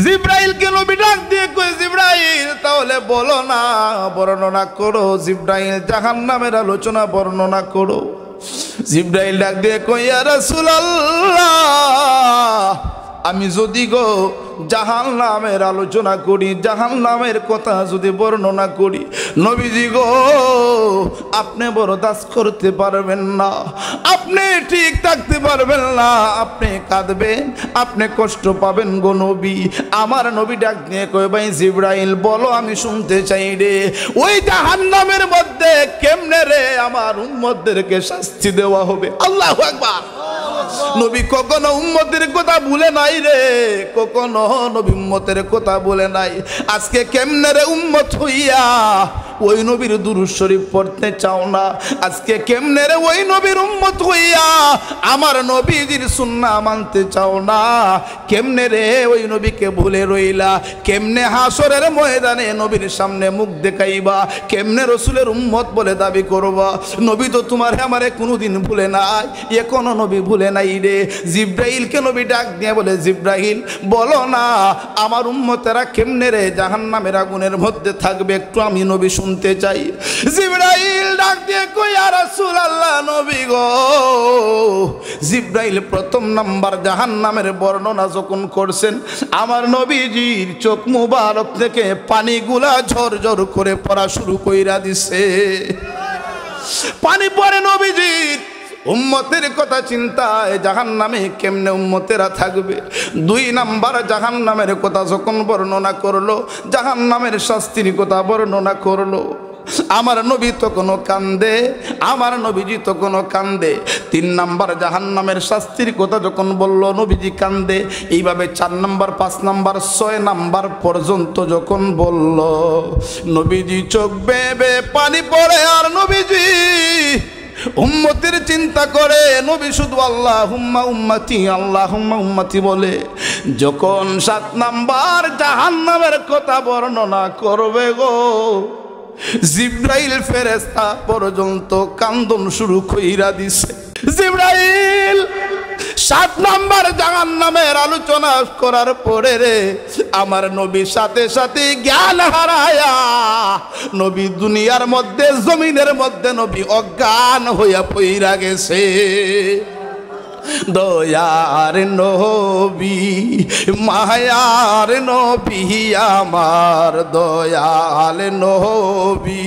জিব্রাইলকে নবী ডাক দিয়ে কই, জিব্রাইল তাহলে বলো না, বর্ণনা করো, জিব্রাইল জাহান্নামের আলোচনা বর্ণনা করো। জিব্রাইল ডাক দিয়ে কই, ইয়া রাসূলুল্লাহ, আমি যদি গো জাহান্নামের আলোচনা করি, জাহান্নামের কথা যদি বর্ণনা করি, নবীজি গো আপনি বরদাস্ত করতে পারবেন না, আপনি ঠিক থাকতে পারবেন না, আপনি কাঁদবেন, আপনি কষ্ট পাবেন গো নবী। আমার নবী ডাক দিয়ে কই, ভাই জিব্রাইল বলো, আমি শুনতে চাই রে, ওই জাহান্নামের মধ্যে কেমনে রে আমার উম্মতদেরকে শাস্তি দেওয়া হবে? আল্লাহু আকবার। নবী কখনো উম্মতের কথা ভুলে নাই রে, কখনো নবী উম্মতের কথা বলে নাই। আজকে কেমনে রে উম্মত হইয়া ওই নবীর দুরূদ শরীফ পড়তে চাও না? আজকে কেমনে রে ওই নবীর উম্মত হইয়া আমার নবীজির সুন্নাহ মানতে চাও না? কেমনে রে ওই নবীকে ভুলে রইলা? কেমনে হাসরের ময়দানে নবীর সামনে মুখ দেখাইবা? কেমনে রসুলের উম্মত বলে দাবি করবা? নবী তো তোমার আমারে কোনোদিন ভুলে নাই, এখনো নবী ভুলে নাই রে। জিব্রাইলকে নবী ডাক দিয়ে বলে, জিব্রাইল বলো না আমার উম্মতেরা কেমনে রে জাহান্নামের আগুনের মধ্যে থাকবে, একটু আমি নবী শুনতে চাই। জিব্রাইল ডাক দিয়ে কই, ইয়া রাসূলুল্লাহ, নবী গো। জিব্রাইল প্রথম নাম্বার জাহান্নামের বর্ণনা যখন করছেন, আমার নবীজির চোখ মুবারক থেকে পানিগুলা ঝরঝর করে পড়া শুরু কইরা দিছে। পানি পড়ে নবীজির উম্মতের কথা চিন্তায়, জাহান্নামে কেমনে উম্মতেরা থাকবে। দুই নাম্বার জাহান্নামের কথা যখন বর্ণনা করলো, জাহান্নামের শাস্তির কথা বর্ণনা করলো, আমার নবী তো কোনো কান্দে, আমার নবীজি তো কোনো কান্দে। তিন নাম্বার জাহান্নামের শাস্তির কথা যখন বলল, নবীজি কান্দে। এইভাবে 4 নাম্বার 5 নাম্বার 6 নাম্বার পর্যন্ত যখন বলল, নবীজি চোখ বেয়ে পানি পড়ে, আর নবীজি উম্মতের চিন্তা করে। নবী শুধু আল্লাহুম্মা উম্মতি, আল্লাহুম্মা উম্মতি বলে। যখন 7 নাম্বার জাহান্নামের কথা বর্ণনা করবে গো, জিব্রাইল ফেরেশতা পর্যন্ত কান্দন শুরু কইরা দিছে। জিব্রাইল 7 নাম্বার জাহান্নামের আলোচনা করার পরে রে আমার নবী সাথে সাথে জ্ঞান হারায়া নবী দুনিয়ার মধ্যে, জমিনের মধ্যে নবী অজ্ঞান হইয়া পইরা গেছে। দয়ার নবী, মায়ার নবী, আমার দয়াল নবী,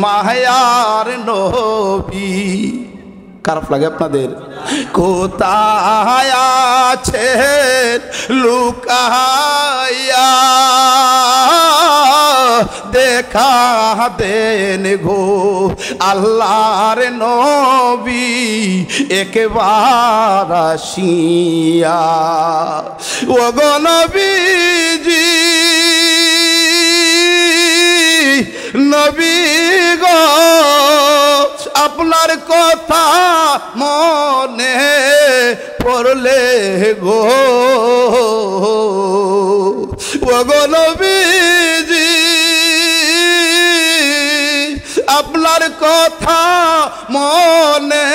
মায়ার নবী। খারাপ লাগে আপনাদের? কোথায় আছেন লুকাইয়া, দেখা দেন গো আল্লাহর নবী একবার আসিয়া। ও গো নবীজি, নবী গো আপনার কথা মনে পড়লে গো, ও গো নবীজি আপনার কথা মনে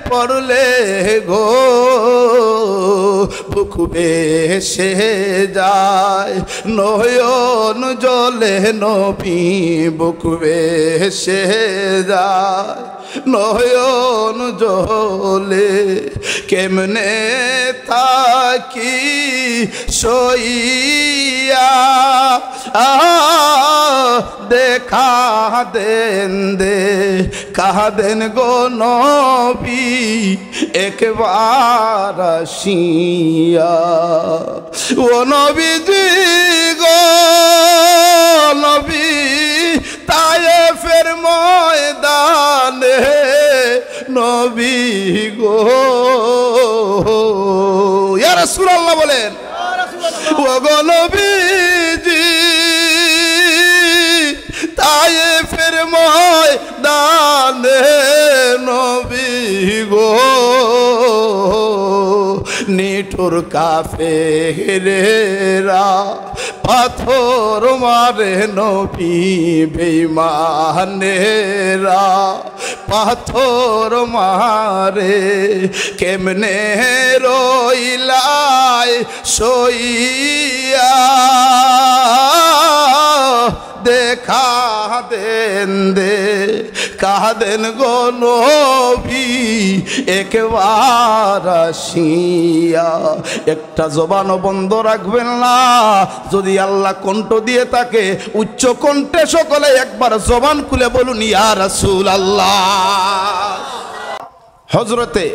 পড়লে গো, বুক ভেসে যায় নয়ন জলে নবী, বুক ভেসে যায় নয়ন জলে। কেমনে থাকি সইয়া, দেখা দেন দে কাঁদেন গো নবী একবার আসিয়া। ও নবীজি গো, নবী তায়েফের ময়দানে নবী গো, ইয়া রাসূলুল্লাহ বলেন, ও গো নবীজি তায়েফের ময়দানে নবী গো, নিঠুর তোর কাফেরেরা পাথর মারে নবী বেঈমানেরা পাথর মারে কেমনে রইলাই সইয়া দেখা দেন দে কাঁদেন গো নবী একবার আসিয়া। একটা জবানও বন্ধ রাখবেন না, যদি আল্লাহ কণ্ঠ দিয়ে থাকে উচ্চ কণ্ঠে সকলে একবার জবান খুলে বলুন ইয়া রাসূলুল্লাহ। হযরতে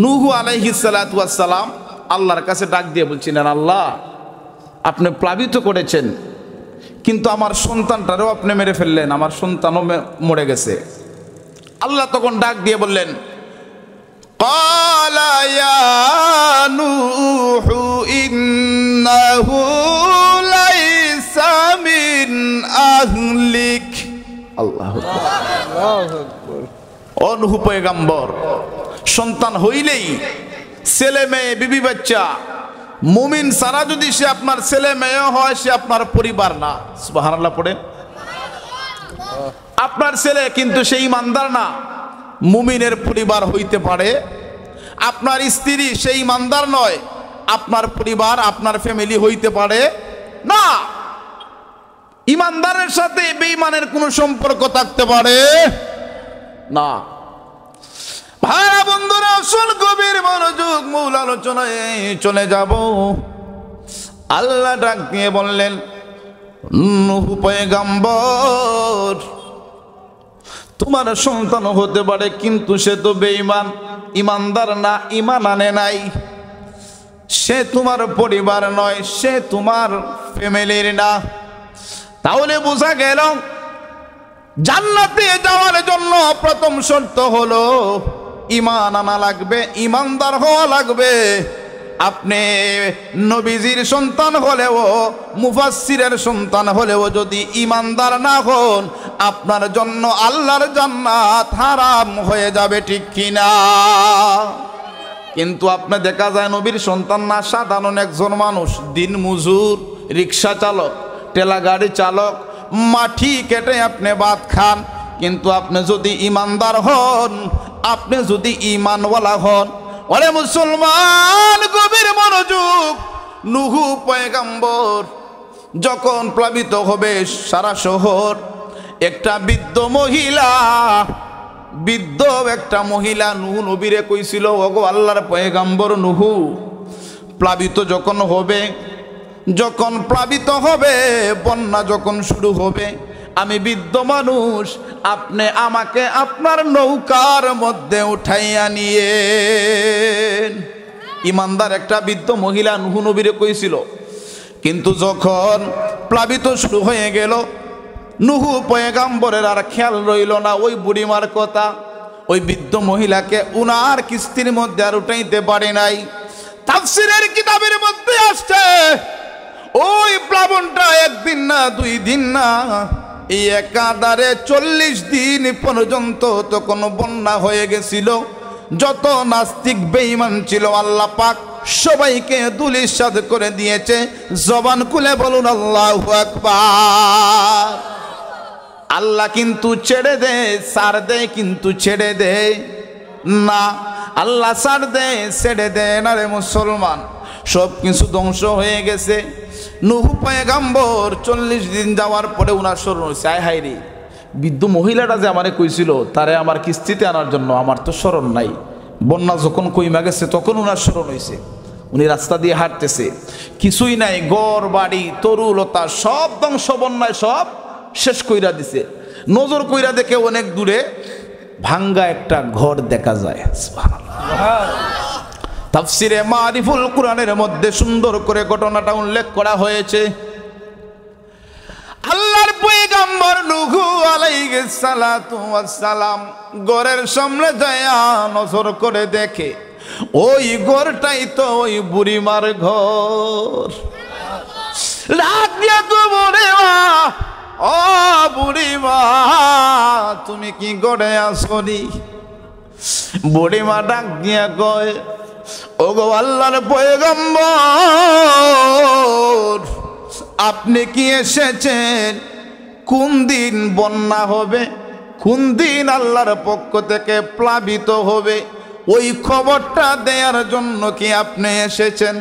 নূহ আলাইহিস সালাতু ওয়াস সালাম আল্লাহর কাছে ডাক দিয়ে বলছিলেন, আল্লাহ আপনি প্লাবিত করেছেন কিন্তু আমার সন্তানটারও আপনি মেরে ফেললেন, আমার সন্তানও মরে গেছে। আল্লাহ তখন ডাক দিয়ে বললেন, ক্বালা ইয়া নূহু ইন্নাহু লাইসা মিন আহলিক। আল্লাহু আকবার। ও নূহ পয়গম্বর, সন্তান হইলেই ছেলে মেয়ে বিবি বাচ্চা মুমিন সারা যদি সে আপনার ছেলে মেয়ে হয় সে আপনার পরিবার না। সুবহানাল্লাহ পড়েন। আপনার ছেলে কিন্তু সেই ইমানদার না, মুমিনের পরিবার হইতে পারে। আপনার স্ত্রী সেই ইমানদার নয়, আপনার পরিবার আপনার ফ্যামিলি হইতে পারে না। ইমানদারের সাথে বেঈমানের কোনো সম্পর্ক থাকতে পারে না। ভাইরা বন্ধুরা, আসল গভীর মনোযোগ, মূল আলোচনায় চলে যাব। আল্লাহ ডাক দিয়ে বললেন, নূহ পয়গম্বর তোমার সন্তান হতে পারে কিন্তু সে তো বেঈমান, ইমানদার না, ঈমান আনে নাই। সে তোমার পরিবার নয়, সে তোমার ফ্যামিলির না। তাহলে বোঝা গেল জান্নাতে যাওয়ার জন্য প্রথম শর্ত হলো ঈমান আনা লাগবে, ঈমানদার হওয়া লাগবে। আপনি নবীজির সন্তান হলেও মুফাসসিরের সন্তান হলেও যদি ঈমানদার না হন আপনার জন্য আল্লাহর জান্নাত হারাম হয়ে যাবে, ঠিক কিনা? কিন্তু আপনি দেখা যায় নবীর সন্তান না, সাধারণ একজন মানুষ, দিন মজুর, রিক্সা চালক, ঠেলা গাড়ি চালক, মাটি কেটে আপনি ভাত খান। কিন্তু আপনি যদি ঈমানদার হন, আপনি যদি ঈমানওয়ালা হন, ওরে মুসলমান গভীর মনোযোগ, নূহ পয়গম্বর যখন প্লাবিত হবে সারা শহর, একটা বৃদ্ধ একটা মহিলা নূহ নবীরে কইছিল, ওগো আল্লাহর পয়গম্বর নূহ, প্লাবিত যখন হবে, যখন প্লাবিত হবে, বন্যা যখন শুরু হবে, আমি বৃদ্ধ মানুষ, আপনি আমাকে আপনার নৌকার মধ্যে উঠাইয়া নিয়ে। ইমানদার একটা বৃদ্ধ মহিলা নূহ নবীরে কইছিল। কিন্তু যখন প্লাবিত শুরু হয়ে গেল, নূহ পয়গম্বরের আর খেয়াল রইল না ওই বুড়িমার কথা। ওই বৃদ্ধ মহিলাকে উনার কিস্তির মধ্যে আর উঠাইতে পারে নাই। তাফসীরের কিতাবের মধ্যে আসছে ওই প্লাবনটা একদিন না, 2 দিন না, এই একাধারে 40 দিন পর্যন্ত তখন বন্যা হয়ে গেছিল। যত নাস্তিক বেঈমান ছিল আল্লাহ পাক সবাইকে ধূলিসাৎ করে দিয়েছে। জবান খুলে বলুন আল্লাহু আকবার। আল্লাহ কিন্তু ছেড়ে দেয়, ছাড় দেয়, কিন্তু ছেড়ে দেয় না। আল্লাহ ছাড় দেয়, ছেড়ে দেয় না রে মুসলমান। সব কিছু ধ্বংস হয়ে গেছে। নূহ পয়গম্বর 40 দিন যাওয়ার পরে উনার স্মরণ হয়েছে, আয় হায় রে, বৃদ্ধ মহিলাটা যে আমারে কইছিল তারে আমার কিস্তিতে আনার জন্য, আমার তো স্মরণ নাই। বন্যা যখন কইমা গেছে তখন উনার স্মরণ হয়েছে। উনি রাস্তা দিয়ে হাঁটতেছে, কিছুই নাই, ঘর বাড়ি তরুলতা সব ধ্বংস, বন্যায় সব শেষ কইরা দিছে। নজর কইরা দেখে অনেক দূরে ভাঙ্গা একটা ঘর দেখা যায়। তাফসিরে মারিফুল কুরআনের মধ্যে সুন্দর করে ঘটনাটা উল্লেখ করা হয়েছে। আল্লাহর পয়গম্বর নূহ আলাইহিস সালাতু ওয়াস সালাম ঘরের সামনে যায় নজর করে দেখে ওই ঘরটাই তো ওই বুড়িমার ঘর। রাত দিয়া তো বলে, ও বুড়িমা তুমি কি ঘরে আসনি? বুড়িমা ডাক দিয়া কয়, ওগো আল্লাহর পয়গম্বর, আপনি কি এসেছেন? কোন দিন বন্যা হবে, কোন দিন আল্লাহর পক্ষ থেকে প্লাবিত হবে, ওই খবরটা দেওয়ার জন্য কি আপনি এসেছেন?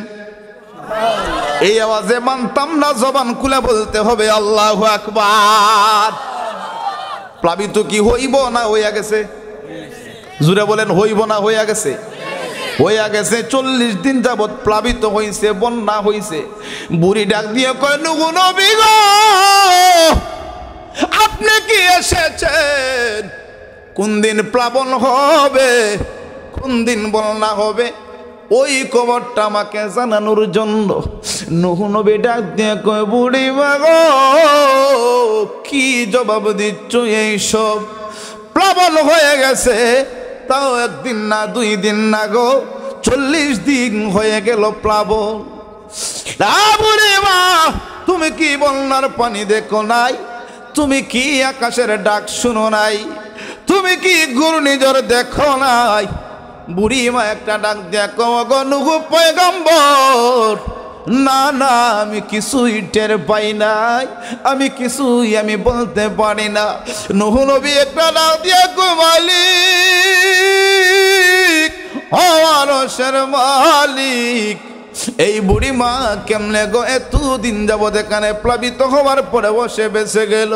এই আওয়াজে মানতাম না, জবান খুলে বলতে হবে আল্লাহু আকবার। প্লাবিত কি হইব না হইয়া গেছে? জুড়ে বলেন, হইব না হইয়া গেছে? হইয়া গেছে। 40 দিন যাবত প্লাবিত হইছে, বন্যা হইছে। বুড়ি ডাক দিয়ে কয়, নূহ নবী গো, আপনি কি এসেছেন? কোন দিন প্লাবন হবে, কোন দিন বন্যা হবে, ওই খবরটা আমাকে জানানোর জন্য। নূহ নবী ডাক দিয়ে কয়, বুড়ি মা গো, কি জবাব দিচ্ছ? এইসব প্লাবন হয়ে গেছে, তাও একদিন না 2 দিন না গো, 40 দিন হয়ে গেল প্লাবন। বুড়ি মা, তুমি কি বন্যার পানি দেখো নাই? তুমি কি আকাশের ডাক শুনো নাই? তুমি কি ঘূর্ণিঝড় দেখো নাই? বুড়ি মা একটা ডাক দেখো, গো নূহ পয়গম্বর, না না, আমি কিছুই টের পাই নাই, আমি বলতে পারি না। নূহ নবী একটা ডাক দিয়ে কো, মালিক, আরশের মালিক, এই বুড়ি মা কেমনে গো এতদিন যাবত এখানে প্লাবিত হওয়ার পরে বসে বেঁচে গেল?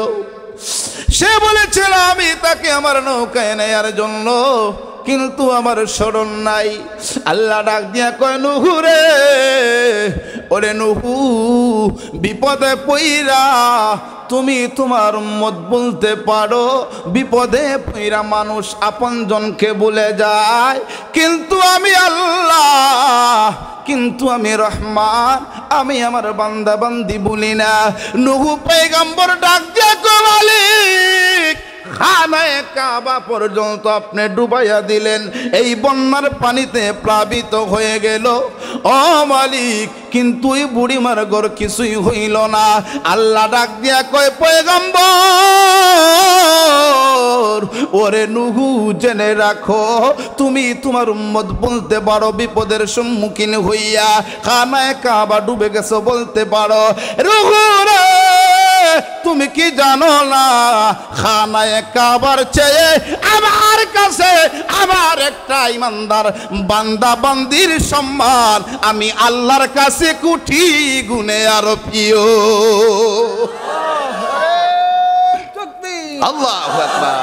সে বলেছিল আমি তাকে আমার নৌকায় নেয়ার জন্য, কিন্তু আমার স্মরণ নাই। আল্লাহ ডাক দিয়া কয়, নূহ রে, ওরে নূহ, বিপদে পইরা তুমি তোমার উম্মত বলতে পারো, বিপদে পইরা মানুষ আপনজনকে ভুলে যায়, কিন্তু আমি আল্লাহ, কিন্তু আমি রহমান, আমি আমার বান্দা বান্দি ভুলি না। নূহ পয়গম্বর ডাক দিয়া কয়, মালিক, খানায়ে কাবা পর্যন্ত আপনি ডুবাইয়া দিলেন, এই বন্যার পানিতে প্লাবিত হয়ে গেল। ও মালিক, কিন্তু ওই বুড়িমার ঘর কিছুই হইল না। আল্লাহ ডাক দিয়া কয়, পয়গম্বর, ওরে নূহ, জেনে রাখো, তুমি তোমার উম্মত বলতে পারো, বিপদের সম্মুখীন হইয়া খানায়ে কাবা ডুবে গেছো বলতে পারো। নূহ রে, তুমি কি জানো না, খানায়ে কাবার চেয়ে আমার কাছে আমার একটা ইমানদার বান্দা বান্দির সম্মান আমি আল্লাহর কাছে কোটি গুণে আরো প্রিয়। আল্লাহু আকবার।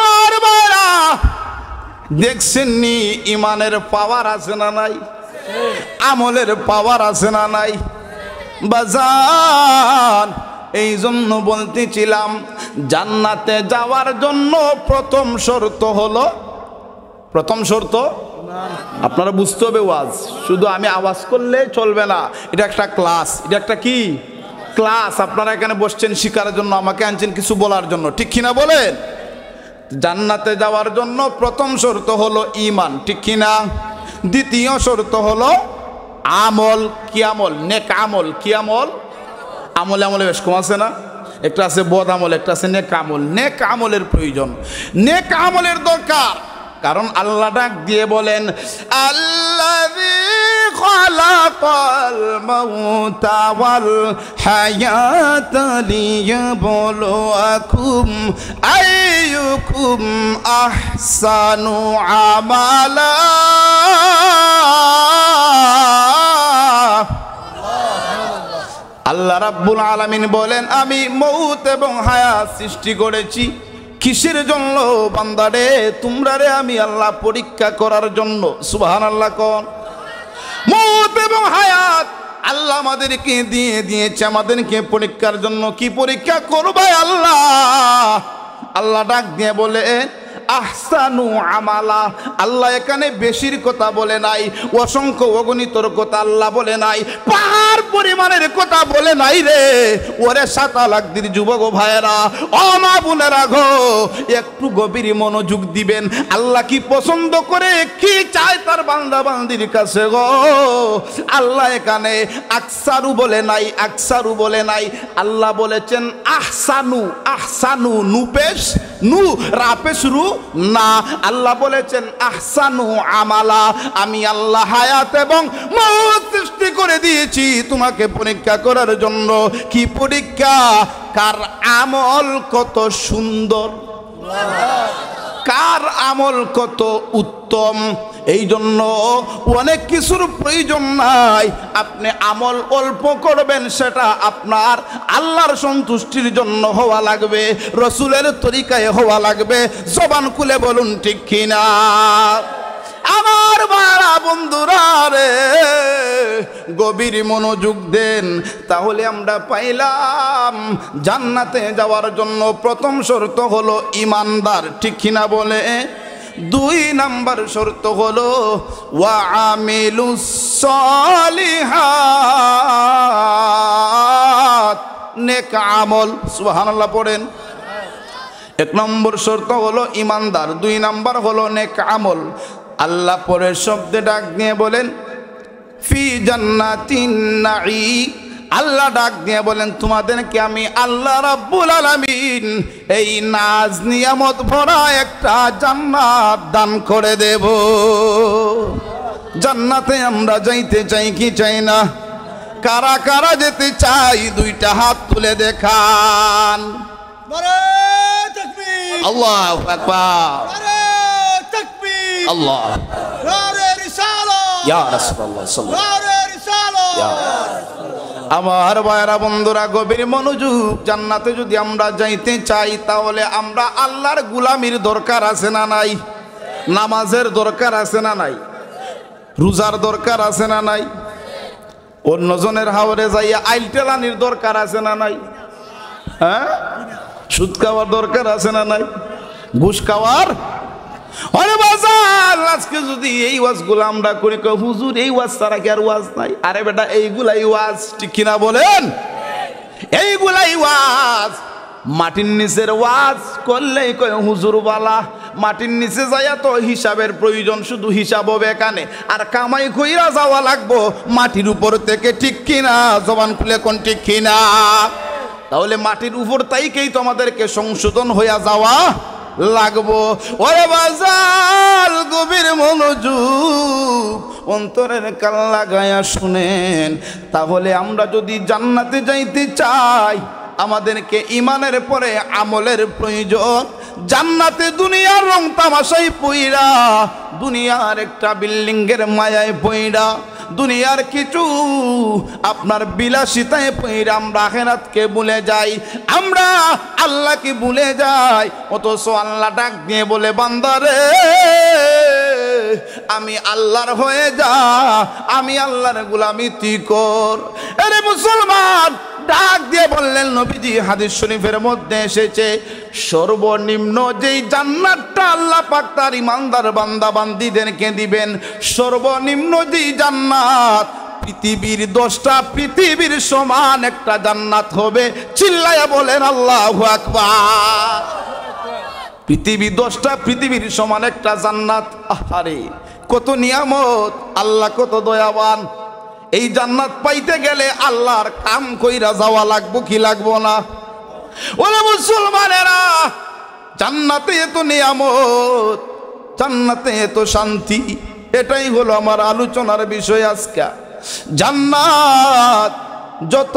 আর বারা দেখছেন নি, ইমানের পাওয়ার আছে না নাই? আমলের পাওয়ার আছে না নাই? বাজান, এই জন্য বলতেছিলাম, জান্নাতে যাওয়ার জন্য প্রথম শর্ত হলো, প্রথম শর্ত আপনারা বুঝতে হবে, ওয়াজ শুধু আমি আওয়াজ করলে চলবে না, এটা একটা ক্লাস, এটা একটা কি ক্লাস। আপনারা এখানে বসছেন শিকারের জন্য, আমাকে আনছেন কিছু বলার জন্য, ঠিক কিনা বলেন? জান্নাতে যাওয়ার জন্য প্রথম শর্ত হলো ঈমান, ঠিক কিনা? দ্বিতীয় শর্ত হলো আমল। কি আমল? নেক আমল। কি আমল? আমলে আমলে বেশ কম আছে না? একটা আছে বদ আমল, একটা আছে নেক আমল। নেক আমলের প্রয়োজন, নেক আমলের দরকার। কারণ আল্লাহ ডাক দিয়ে বলেন, আল্লাযী খালাকাল মাউতা ওয়াল হায়াতা লিয়াবলুয়াকুম আইয়ুকুম আহসানু আমালা। আল্লাহ রাব্বুল আলামিন বলেন, আমি মউত এবং হায়াত সৃষ্টি করেছি কিসের জন্য? বান্দারে, তোমরা রে আমি আল্লাহ পরীক্ষা করার জন্য। সুবহানাল্লাহ কোন? মউত এবং হায়াত আল্লাহ আমাদেরকে দিয়েছে আমাদেরকে পরীক্ষার জন্য। কি পরীক্ষা করবে আল্লাহ? আল্লাহ ডাক দিয়ে বলে আহসানু আমালা। আল্লাহ এখানে বেশির কথা বলে নাই, অসংখ্য অগণিতর কথা আল্লাহ বলে নাই, পাহাড় দুনিয়ার পরিমাণের কথা বলে নাই রে। ওরে 7 লাখ দিন যুবক ও ভাইয়েরা, ও মা বোনেরা গো, একটু গভীর মনোযোগ দিবেন। আল্লাহ কি পছন্দ করে, কি চায় তার বান্দা বান্দির কাছে গো। আল্লাহ এখানে আকসারু বলে নাই, আকসারু বলে নাই। আল্লাহ বলেছেন আহসানু, আহসানু, নুপেশ নু রাপেশ রু না। আল্লাহ বলেছেন আহসানু আমালা। আমি আল্লাহ হায়াত এবং মওত সৃষ্টি করে দিয়েছি তোমাকে পরীক্ষা করার জন্য। কি পরীক্ষা? কার আমল কত সুন্দর, কার আমল কত উত্তম। এই জন্য অনেক কিছুর প্রয়োজন নাই। আপনি আমল অল্প করবেন, সেটা আপনার আল্লাহর সন্তুষ্টির জন্য হওয়া লাগবে, রসুলের তরিকায় হওয়া লাগবে। জবান খুলে বলুন ঠিক কিনা? আমার বাড়া বন্ধুরা রে, গভীর মনোযোগ দেন, তাহলে আমরা পাইলাম জান্নাতে যাওয়ার জন্য প্রথম শর্ত হলো ইমানদার, ঠিক কিনা বলে? 2 নাম্বার শর্ত হলো ওয়া আমিলুস সলিহাত, নেক আমল। সুবহানাল্লাহ পড়েন। 1 নম্বর শর্ত হলো ইমানদার, 2 নাম্বার হলো নেক আমল। আল্লাহ পরের শব্দে ডাক দিয়ে বলেন ফি জান্নাতিন নাঈম। আল্লাহ ডাক দিয়ে বলেন তোমাদেরকে আমি আল্লাহ রাব্বুল আলামিন এই নাজ নিয়ামত ভরা একটা জান্নাত দান করে দেব। জান্নাতে আমরা যাইতে চাই কি চাই না? কারা কারা যেতে চাই 2টা হাত তুলে দেখান। নারে তাকবীর, আল্লাহু আকবার, নারে তাকবীর, আল্লাহ, নারে রিসালাত, ইয়া রাসূলুল্লাহ সাল্লাল্লাহু নারে রিসালাত। আমার ভাইরা বন্ধুরা, গভীর মনোযোগ। জান্নাতে যদি আমরা যাইতে চাই, তাহলে আমরা আল্লাহর গোলামির দরকার আছে না নাই? নামাজের দরকার আছে না নাই? রোজার দরকার আছে না নাই? অন্যজনের হাওরে যাইয়া আইলটেলানির দরকার আছে না নাই? হ্যাঁ, সুদ খাওয়ার দরকার আছে না নাই? ঘুষ খাওয়ার? আরে বাজার, আজকে যদি এই ওয়াজগুলো আমরা করি, হুজুর এই ওয়াজ ছাড়া কি আর ওয়াজ নাই? আরে বেটা, এইগুলাই ওয়াজ, ঠিক কিনা বলেন? এইগুলাই ওয়াজ। মাটির নিচের ওয়াজ করলেই কয় হুজুর বালা। মাটির নিচে যাইয়া তো হিসাবের প্রয়োজন, শুধু হিসাব হবে এখানে, আর কামাই কইরা যাওয়া লাগবো মাটির উপর থেকে, ঠিক কিনা? জবান খুলে কোন ঠিক কিনা? তাহলে মাটির উপর তাইকেই তো আমাদেরকে সংশোধন হইয়া যাওয়া লাগবো। ওরে বাজার, গভীর মনোযোগ, অন্তরের কান লাগায়া শুনেন। তাহলে আমরা যদি জান্নাতে যাইতে চাই, আমাদেরকে ইমানের পরে আমলের প্রয়োজন। জান্নাতে দুনিয়ার রং তামাশাই পইরা, দুনিয়ার একটা বিল্ডিংয়ের মায়ায় পইরা, দুনিয়ার কিছু আপনার বিলাসিতায় পইরা আমরা আখিরাতকে ভুলে যাই, আমরা আল্লাহকে ভুলে যাই। অথচ আল্লাহ ডাক দিয়ে বলে বান্দারে আমি আল্লাহর হয়ে যা, আমি আল্লাহর গোলামি তুই কর। আরে মুসলমান, ডাক দিয়ে বললেন নবীজি, হাদিস শরীফের মধ্যে এসেছে, সর্বনিম্ন যেই জান্নাতটা আল্লাহ পাক তার ইমানদার বান্দা বান্দীদেরকে দিবেন, সর্বনিম্ন যেই জান্নাত, পৃথিবীর 10টা পৃথিবীর সমান একটা জান্নাত হবে। চিল্লায়া বলেন আল্লাহু আকবার। পৃথিবী 10টা পৃথিবীর সমান একটা জান্নাত। আরে কত নিয়ামত, আল্লাহ কত দয়াবান। এই জান্নাত পাইতে গেলে আল্লাহর কাম কইরা যাওয়া লাগবো কি লাগবো না? ওরে মুসলমানেরা, জান্নাতে এত নিয়ামত, জান্নাতে এত শান্তি, এটাই হলো আমার আলোচনার বিষয় আজকে। জান্নাত যত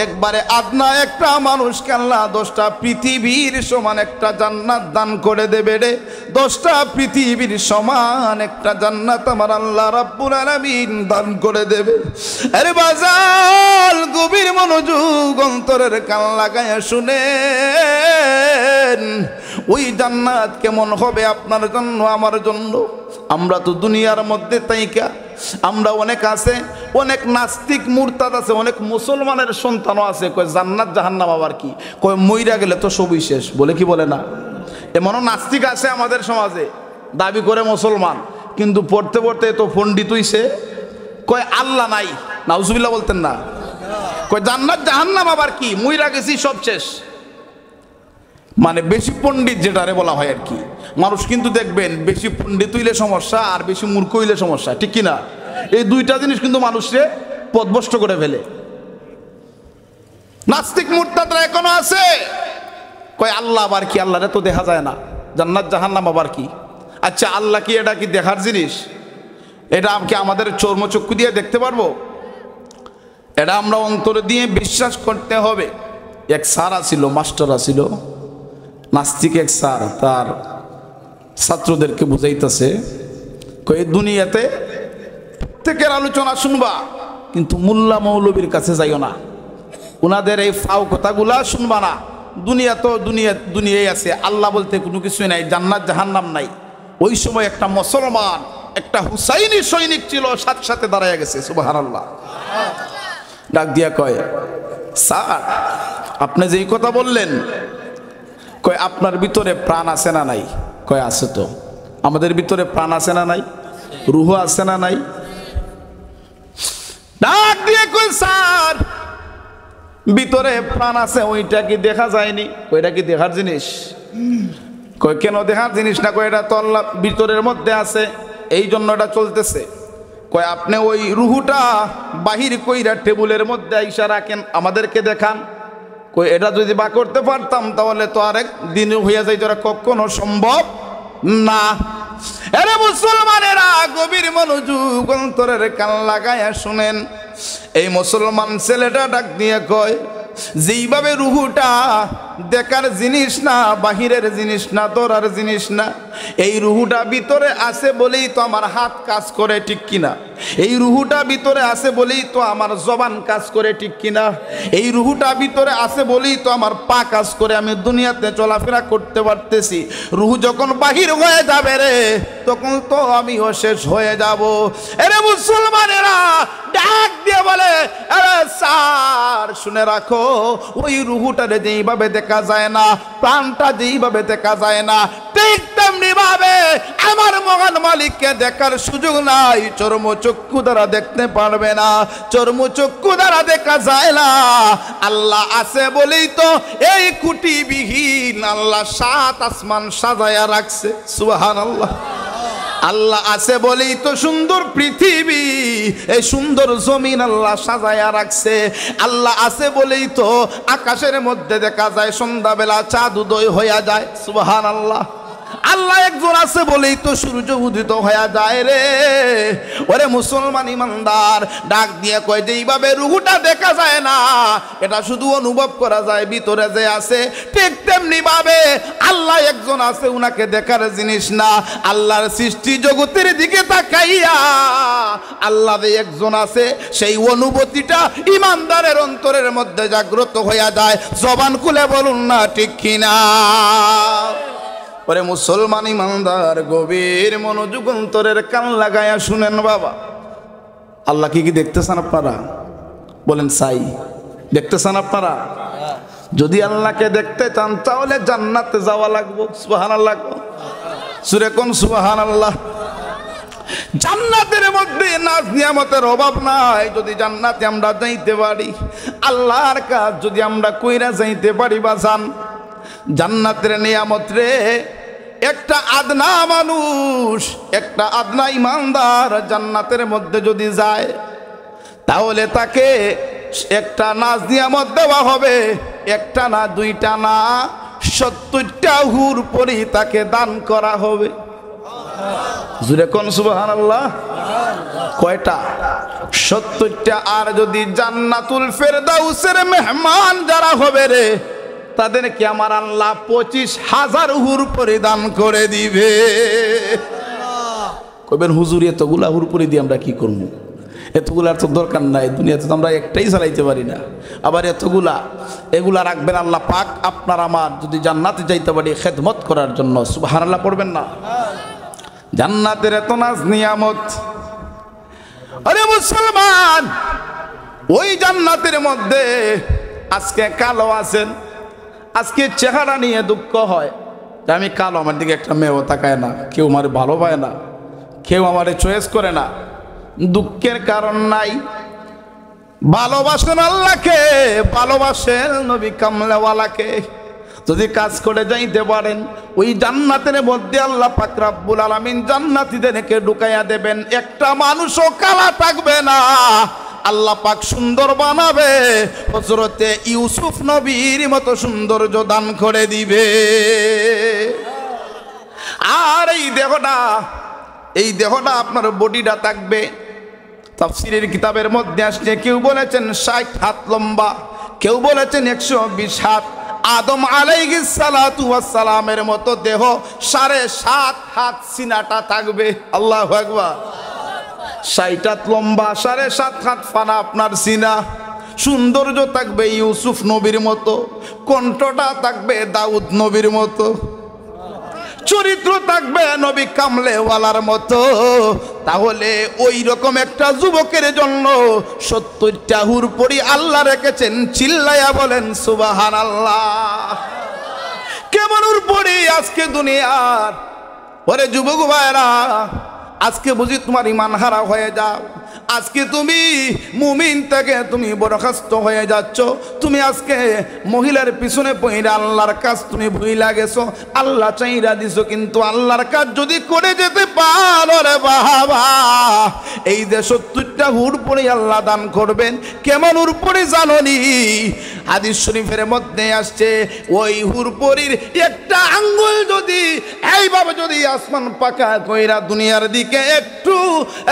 একবারে আদনা একটা মানুষকে আল্লাহ 10টা পৃথিবীর সমান একটা জান্নাত দান করে দেবে রে। 10টা পৃথিবীর সমান একটা জান্নাত আমার আল্লাহ রাব্বুল আলামিন দান করে দেবে। আরে বাজার, গভীর মনোযোগ, অন্তরের কান লাগায়া শুনেন। ওই জান্নাত কেমন হবে আপনার জন্য, আমার জন্য? আমরা তো দুনিয়ার মধ্যে তাইকা আমরা অনেক আছে, অনেক নাস্তিক মুরতাদ আছে, অনেক মুসলমানের সন্তানও আছে, কয় জান্নাত জাহান্নাম আবার কি, কয় মইরা গেলে তো সবই শেষ, বলে কি বলে না? এমনও নাস্তিক আছে আমাদের সমাজে, দাবি করে মুসলমান, কিন্তু পড়তে পড়তে তো পণ্ডিত হইছে, কয় আল্লাহ নাই, নাউজুবিল্লাহ বলতেন না। কয় জান্নাত জাহান্নাম আবার কি, মুইরা গেছি সব শেষ। মানে বেশি পণ্ডিত যেটারে বলা হয় আর কি। মানুষ কিন্তু দেখবেন বেশি পণ্ডিত হইলে সমস্যা আর বেশি মূর্খ হইলে সমস্যা, ঠিক কিনা? এই দুইটা জিনিস কিন্তু মানুষকে পথভ্রষ্ট করে ফেলে। নাস্তিক মুরতাদরা এখনো আছে, কয় আল্লাহ আবার কি, আল্লাহরে তো দেখা যায় না, জান্নাত জাহান্নাম আবার কি। আচ্ছা আল্লাহ কি এটা কি দেখার জিনিস? এটা কি আমাদের চর্মচক্ষু দিয়ে দেখতে পারবো? এটা আমরা অন্তরে দিয়ে বিশ্বাস করতে হবে। এক স্যার আছিল, মাস্টার আছিল, নাস্তিক এক স্যার, তার ছাত্রদেরকে বুঝাইতেছে, কই দুনিয়াতে প্রত্যেকের আলোচনা শুনবা, কিন্তু মোল্লা মৌলবীর কাছে যাইও না, ওনাদের এই ফাও কথাগুলা শুনবা না। দুনিয়া তো দুনিয়ায় আছে, আল্লাহ বলতে কোনো কিছুই নাই, জান্নাত জাহান্নাম নাই। ওই সময় একটা মুসলমান, একটা হুসাইনি সৈনিক ছিল, সাথে সাথে দাঁড়ায় গেছে, সুবহানাল্লাহ। ডাক দিয়া কয়, স্যার আপনি যেই কথা বললেন, কয় আপনার ভিতরে প্রাণ আছে না নাই? কয় আছে তো। আমাদের ভিতরে প্রাণ আছে না নাই? রুহ আছে না নাই? ডাক দিয়ে কয়, স্যার ভিতরে প্রাণ আছে, ওইটা কি দেখা যায়নি? ওইটা কি দেখার জিনিস? কয় কেন দেখার জিনিস না? কয় এটা তো আল্লাহ ভিতরের মধ্যে আছে, এই জন্য এটা চলতেছে। কয় আপনি ওই রুহুটা বাহির কইরা টেবিলের মধ্যে আইসা রাখেন, আমাদেরকে দেখান। কই এটা যদি বা করতে পারতাম তাহলে তো আরেক দিন হইয়া যাইত, কখনো সম্ভব না। আরে মুসলমানেরা গভীর মনোযোগ অন্তরের কান লাগায়া শুনেন। এই মুসলমান ছেলেটা ডাক দিয়ে কয়, যেইভাবে রুহুটা দেখার জিনিস না, বাহিরের জিনিস না, ধরার জিনিস না, এই রুহুটা ভিতরে আছে বলেই তো আমার হাত কাজ করে, ঠিক কিনা? এই রুহুটা ভিতরে আছে বলেই তো আমার জবান কাজ করে, ঠিক কিনা? এই রুহুটা ভিতরে আছে বলেই তো আমার পা কাজ করে, আমি দুনিয়াতে চলাফেরা করতে পারতেছি। রুহু যখন বাহির হয়ে যাবে রে, তখন তো আমিও শেষ হয়ে যাব। এরে মুসলমানেরা ডাক দিয়ে বলে, আরে স্যার শুনে রাখো, ওই রুহুটারে যেইভাবে দেখা যায় না, প্রাণটা যেইভাবে দেখা যায় না, ঠিক তেমনি ভাবে আমার মহান মালিককে দেখার সুযোগ নাই। চর্মচক্ষু দ্বারা দেখতে পারবে না, চর্মচক্ষু দ্বারা দেখা যায় না। আল্লাহ আছে বলেই তো এই কুটিবিহীন আল্লাহ 7 আসমান সাজায়া রাখছে, সুবহানাল্লাহ। আল্লাহ আছে বলেই তো সুন্দর পৃথিবী, এই সুন্দর জমিন আল্লাহ সাজায়া রাখছে। আল্লাহ আছে বলেই তো আকাশের মধ্যে দেখা যায় সন্ধ্যাবেলা চাঁদ উদয় হইয়া যায়, সুবহানাল্লাহ। আল্লাহ একজন আছে বলেই তো সূর্য উদিত হইয়া যায় রে। ওরে মুসলমান ইমানদার ডাক দিয়ে কয়, যে এইভাবে রুহুটা দেখা যায় না, এটা শুধু অনুভব করা যায় ভিতরে যে আছে, ঠিক তেমনি ভাবে আল্লাহ একজন আছে, উনাকে দেখার জিনিস না। আল্লাহর সৃষ্টি জগতের দিকে তাকাইয়া আল্লাহ যে একজন আছে, সেই অনুভূতিটা ইমানদারের অন্তরের মধ্যে জাগ্রত হইয়া যায়। জবান খুলে বলুন না ঠিক কিনা? ওরে মুসলমান ইমানদার গভীর মনোযোগ অন্তরের কান লাগায়া শুনেন বাবা। আল্লাহ কি দেখতেছেন আপনারা? বলেন চাই, দেখতেছেন আপনারা? যদি আল্লাহকে দেখতে চান তাহলে জান্নাতে যাওয়া লাগবে, সুবহানাল্লাহ। সূরা কোন সুবহানাল্লাহ। জান্নাতের মধ্যে নাজ নিয়ামতের অভাব নাই। যদি জান্নাতে আমরা যাইতে পারি, আল্লাহর কাজ যদি আমরা কইরা যাইতে পারি বাজান, জান্নাতের নিয়ামত রে, একটা আদনা মানুষ, একটা আদনা ইমানদার জান্নাতের মধ্যে যদি যায়, তাহলে তাকে একটা নাজ নিয়ামত দেওয়া হবে। একটা না, দুইটা না, 70টা হুর পরি তাকে দান করা হবে। জুরে কোন সুবহানাল্লাহ। কয়টা? 70টা। আর যদি জান্নাতুল ফেরদাউসের মেহমান যারা হবে রে, তাদেরকে আমার আল্লাহ 25,000 হুর পরিদান করে দিবে। কইবেন হুজুর এতগুলা হুর পরি দিয়ে আমরা কি করব? এতগুলার তো দরকার নাই, দুনিয়াতে তো আমরা একটাই চালাইতে পারি না, আবার এগুলা রাখবেন আল্লাহ পাক আপনার আমার যদি জান্নাতে যাইতে পারি খেদমত করার জন্য। সুবহানাল্লাহ পড়বেন না? জান্নাতের এত নাজ নিয়ামত। আরে মুসলমান, ওই জান্নাতের মধ্যে আজকে কালো আছেন, আজকে চেহারা নিয়ে দুঃখ হয় যে আমি কালো, আমার দিকে একটা মেয়েও তাকায় না, কেউ আমার ভালো পায় না, কেউ আমারে চয়েস করে না। দুঃখের কারণ নাই। ভালোবাসেন আল্লাহকে, ভালোবাসেন নবী কামলেওয়ালাকে। যদি কাজ করে যাইতে পারেন ওই জান্নাতের মধ্যে আল্লাহ পাক রব্বুল আলামিন জান্নাতীদেরকে ঢুকাইয়া দেবেন, একটা মানুষও কালা থাকবে না। আল্লাহ পাক সুন্দর বানাবে, হযরতে ইউসুফ নবীর মতো সৌন্দর্য দান করে দিবে। আর এই দেহটা আপনার বডিটা থাকবে। তাফসীরের কিতাবের মধ্যে আসছে, কেউ বলেছেন 60 হাত লম্বা, কেউ বলেছেন 120 হাত। আদম আলাইহিস সালাতু ওয়াস সালামের মতো দেহ, 7.5 হাত সিনাটা থাকবে। আল্লাহু আকবার। 60 হাত লম্বা, 7.5 হাত ফানা আপনার সিনা। সৌন্দর্য থাকবে ইউসুফ নবীর মতো, কণ্ঠটা থাকবে দাউদ নবীর মতো, চরিত্র থাকবে নবী কামলেওয়ালার মতো। তাহলে ওই রকম একটা যুবকের জন্য 70টা হুর পরি আল্লাহ রেখেছেন। চিল্লায়া বলেন সুবহানাল্লাহ। কেমন হুর পরি আজকে দুনিয়ার। ওরে যুবক ভাইরা, আজকে বুঝি তোমার ইমান হারা হয়ে যাও, আজকে তুমি মুমিন থেকে তুমি বরখাস্ত হয়ে যাচ্ছ। তুমি আজকে মহিলার পিছনে পইরা আল্লাহর কাজ তুমি ভুইলা গেছো। আল্লাহ চাইরা দিছো, কিন্তু আল্লাহর কাজ যদি করে যেতে পারো রে বাবা, এই যে 70টা হুর পরে আল্লাহ দান করবেন। কেমন হুর পরে জানোনি? হাদিস শরীফের মধ্যে আসছে, ওই হুর পরির একটা আঙ্গুল যদি এইভাবে যদি আসমান পাকা কইরা দুনিয়ার দিকে একটু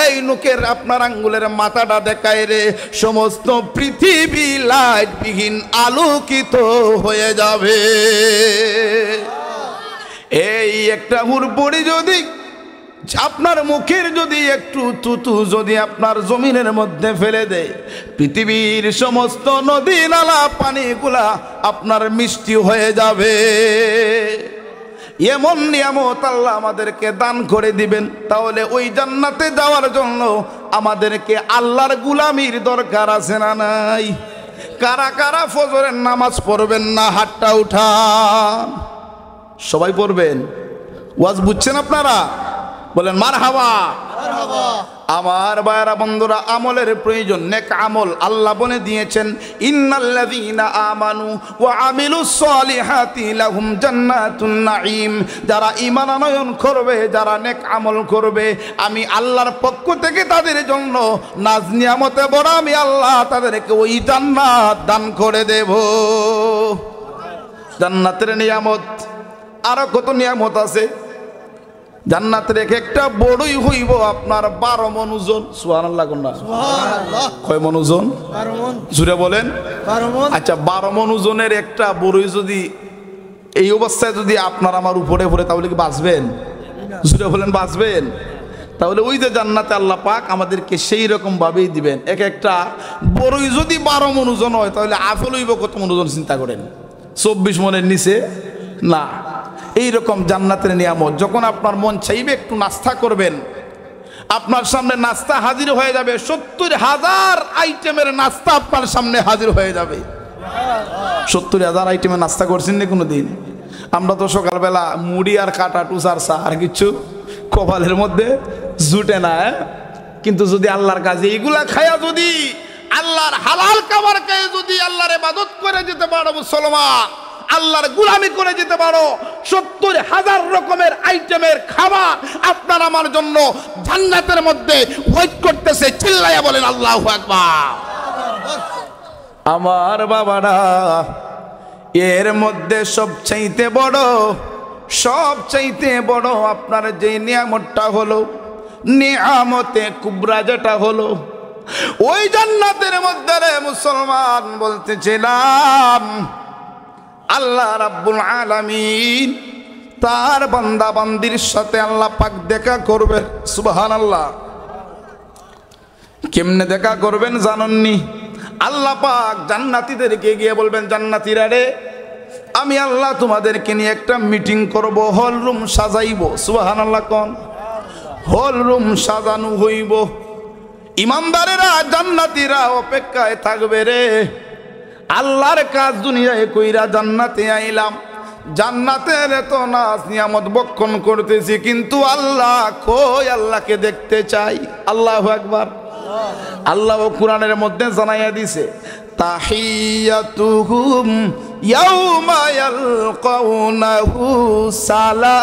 এই নুকের আপনার আঙ্গুলের মাথাটা দেখায় রে, সমস্ত পৃথিবী লাইট বিহীন আলোকিত হয়ে যাবে। এই একটা হুর পরি যদি আপনার মুখের যদি একটু তুতু যদি আপনার জমিনের মধ্যে ফেলে দেয়, পৃথিবীর সমস্ত নদী নালা পানিগুলা আপনার মিষ্টি হয়ে যাবে। এমন নিয়ামত আল্লাহ আমাদেরকে দান করে দিবেন। তাহলে ওই জান্নাতে যাওয়ার জন্য আমাদেরকে আল্লাহর গুলামির দরকার আছে না নাই? কারা কারা ফজরের নামাজ পড়বেন না হাতটা উঠান। সবাই পড়বেন? ওয়াজ বুঝছেন আপনারা? বলেন মারহাবা। আমার ভাইরা বন্ধুরা, আমলের প্রয়োজন, নেক আমল। আল্লাহ বলে দিয়েছেন, ইন্নাল্লাযীনা আমানু ওয়া আমিলুস সলিহাতি লাহুম জান্নাতুন নাঈম। যারা ঈমান আনয়ন করবে, যারা নেক আমল করবে, আমি আল্লাহর পক্ষ থেকে তাদের জন্য নাজ নিয়ামতে বড় আমি আল্লাহ তাদেরকে ওই জান্নাত দান করে দেব। জান্নাতের নিয়ামত, আরো কত নিয়ামত আছে। জান্নাতের এক একটা বড়ই হইব আপনার 12 মণ ওজন। সুবহানাল্লাহ। কোন না? সুবহানাল্লাহ। কয় মণ ওজন? 12 মণ। জুড়ে বলেন। 12 মণ। আচ্ছা, 12 মণ ওজনের একটা বড়ই যদি এই অবস্থায় যদি আপনার আমার উপরে পড়ে, তাহলে কি বাঁচবেন? জুড়ে বলেন, বাঁচবেন? তাহলে ওই যে জান্নাতে আল্লাহ পাক আমাদেরকে সেই রকম ভাবেই দিবেন। এক একটা বড়ই যদি 12 মণ ওজন হয়, তাহলে আপেল হইব কত মণ ওজন চিন্তা করেন? 24 মণের নিচে না। এইরকম জান্নাতের নিয়ামত। যখন আপনার মন চাইবে একটু নাস্তা করবেন, আপনার সামনে নাস্তা হাজির হয়ে যাবে। 70,000 আইটেমের নাস্তা আপনার সামনে হাজির হয়ে যাবে। 70,000 আইটেমের নাস্তা করছেন না কোনো দিন? আমরা তো সকালবেলা মুড়ি আর কাটা টুসার চা আর কিছু কপালের মধ্যে জুটে না। কিন্তু যদি আল্লাহর কাছে এইগুলা খায়া যদি আল্লাহর হালাল খাবার খেয়ে যদি আল্লাহর ইবাদত করে যেতে পারো মুসলমান, আল্লাহর গোলামি করে যেতে পারো, 70,000 রকমের আইটেমের খাবার আপনার আমার জন্য জান্নাতের মধ্যে ওয়েট করতেছে। চিল্লাইয়া বলেন আল্লাহু আকবার। আমার বাবারা, এর মধ্যে সবচাইতে বড় আপনার যে নিয়ামতটা হলো, নিয়ামতে কুবরা যেটা হলো, ওই জান্নাতের মধ্যে রে মুসলমান বলতেছিলাম, আল্লাহ রাব্বুল আলামিন তার বান্দা বান্দির সাথে আল্লাহ পাক দেখা করবে। সুবহানাল্লাহ। কেমনে দেখা করবেন জানেননি? আল্লাহ পাক জান্নাতীদেরকে গিয়ে বলবেন, জান্নাতীরা রে, আমি আল্লাহ তোমাদেরকে নিয়ে একটা মিটিং করব, হল রুম সাজাইব। সুবহানাল্লাহ। কোন হল রুম সাজানো হইব। ইমানদারেরা, জান্নাতীরা অপেক্ষায় থাকবে রে। আল্লাহর কাজ দুনিয়ায় কইরা জান্নাতে আইলাম, জান্নাতের এত নাজ নিয়ামত বক্ষণ করতেছি, কিন্তু আল্লাহ কই? আল্লাহকে দেখতে চাই। আল্লাহু আকবার। আল্লাহ কুরআনের মধ্যে জানাইয়া দিছে, তাহিয়াতুহুম ইয়াউমা ইয়ালকাউনাহু সালাম।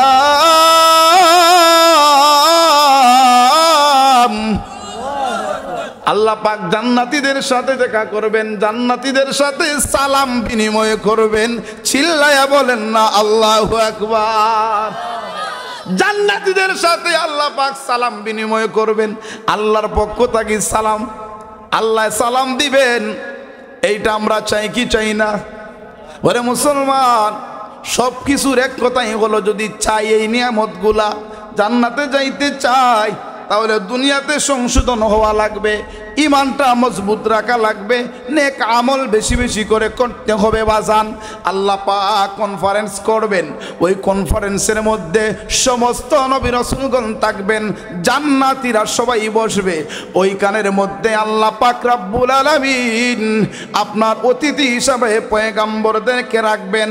আল্লাহ পাক জান্নাতীদের সাথে দেখা করবেন, জান্নাতীদের সাথে সালাম বিনিময় করবেন। চিল্লায়া বলেন না আল্লাহু আকবার। জান্নাতীদের সাথে আল্লাহ পাক সালাম বিনিময় করবেন, আল্লাহর পক্ষ থেকে সালাম, আল্লাহ সালাম দিবেন। এইটা আমরা চাই কি চাই না? ওরে মুসলমান, সব কিছুর এক কথাই হলো, যদি চাই এই নিয়ামতগুলা, জান্নাতে যাইতে চাই, তাহলে দুনিয়াতে সংশোধন হওয়া লাগবে, ইমানটা মজবুত রাখা লাগবে, নেক আমল বেশি বেশি করে করতে হবে বাজান। আল্লাহ পাক কনফারেন্স করবেন, ওই কনফারেন্সের মধ্যে সমস্ত নবী রাসূলগণ থাকবেন, জান্নাতীরা সবাই বসবে। ওইখানের মধ্যে আল্লাহ পাক রব্বুল আলামিন আপনার অতিথি হিসাবে পয়গম্বরদেরকে রাখবেন,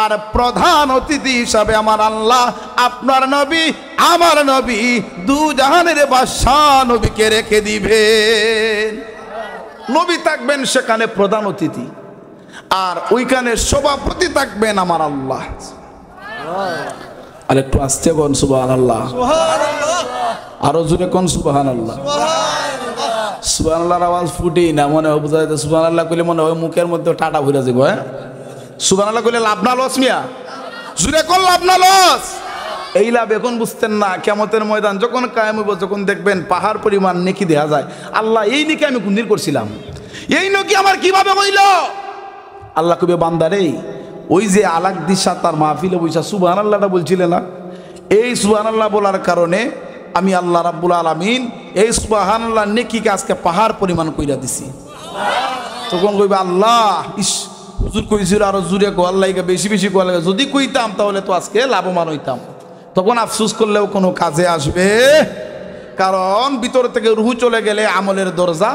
আর প্রধান অতিথি হিসাবে আমার আল্লাহ আপনার নবী, আমার নবী, দু জাহানের বাদশাহ নবীকে রেখে দিবেন। নবী থাকবেন সেখানে প্রধান অতিথি, আর ওইখানে সভাপতি থাকবেন আমার আল্লাহ। আর একটু আসতে কোন সুবহানাল্লাহ, আরো জোরে কোন সুবহানাল্লাহ। সুবহানাল্লাহর আওয়াজ ফুটেই না, মনে হয় বোঝা যায় সুবহানাল্লাহ কইলে মনে হয় মুখের মধ্যে টাটা ভরে যাবে। হ্যাঁ, সুবহানাল্লাহ কইলে লাভ না লস? মিয়া জোরে কোন লাভ না লস? এই লাভ এখন বুঝতেন না, কিয়ামতের ময়দান যখন কায়েম হইব, যখন দেখবেন পাহাড় পরিমাণ নেকি দেখা যায়, আল্লাহ এই নেকি আমি কোনদিন করছিলাম, এই নেকি আমার কিভাবে হইল? আল্লাহ কবে, বান্দারে ওই যে আলাক দিশা তার মাহফিলে বইসা সুবহানাল্লাহটা বলছিলে না, এই সুবহানাল্লাহ বলার কারণে আমি আল্লাহ রাব্বুল আলামিন এই সুবহানাল্লাহ নেকিকে আজকে পাহাড় পরিমাণ কইরা দিছি। তখন কইবে আল্লাহ, ইস হুজুর কইছিল আরো জুড়ে কো, আল্লাহ বেশি বেশি কোয়া লাগে, যদি কইতাম তাহলে তো আজকে লাভবান হইতাম। তখন আফসোস করলেও কোনো কাজে আসবে, কারণ ভিতর থেকে রুহ চলে গেলে আমলের দরজা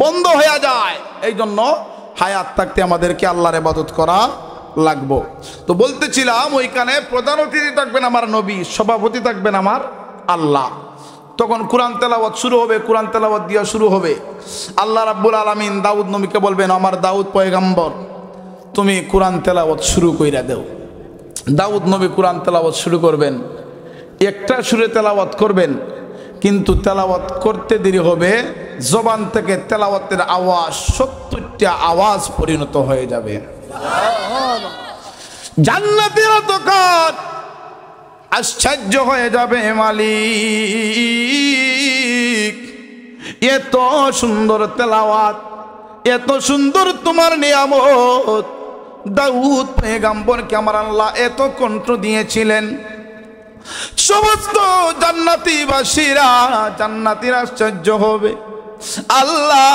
বন্ধ হয়ে যায়। এই জন্য হায়াত থাকতে আমাদেরকে আল্লাহর ইবাদত করা লাগবো। তো বলতেছিলাম, ওইখানে প্রধান অতিথি থাকবেন আমার নবী, সভাপতি থাকবেন আমার আল্লাহ। তখন কোরআন তেলাওয়াত শুরু হবে, কোরআন তেলাওয়াত দিয়া শুরু হবে। আল্লাহ রাব্বুল আলামিন দাউদ নবীকে বলবেন, আমার দাউদ পয়গম্বর, তুমি কোরআন তেলাওয়াত শুরু কইরা দেও। দাউদ নবী কোরআন তেলাওয়াত শুরু করবেন, একটা সুরে তেলাওয়াত করবেন, কিন্তু তেলাওয়াত করতে দেরি হবে, জবান থেকে তেলাওয়াতের আওয়াজ 70টা আওয়াজ পরিণত হয়ে যাবে। জান্নাতীরা তখন আশ্চর্য হয়ে যাবে, মালিক এত সুন্দর তেলাওয়াত, এত সুন্দর তোমার নিয়ামত, দাউদ পয়গম্বরকে আমার আল্লাহ এত কণ্ঠ দিয়েছিলেন। সমস্ত জান্নাতীবাসীরা, জান্নাতীরা আশ্চর্য হবে, আল্লাহ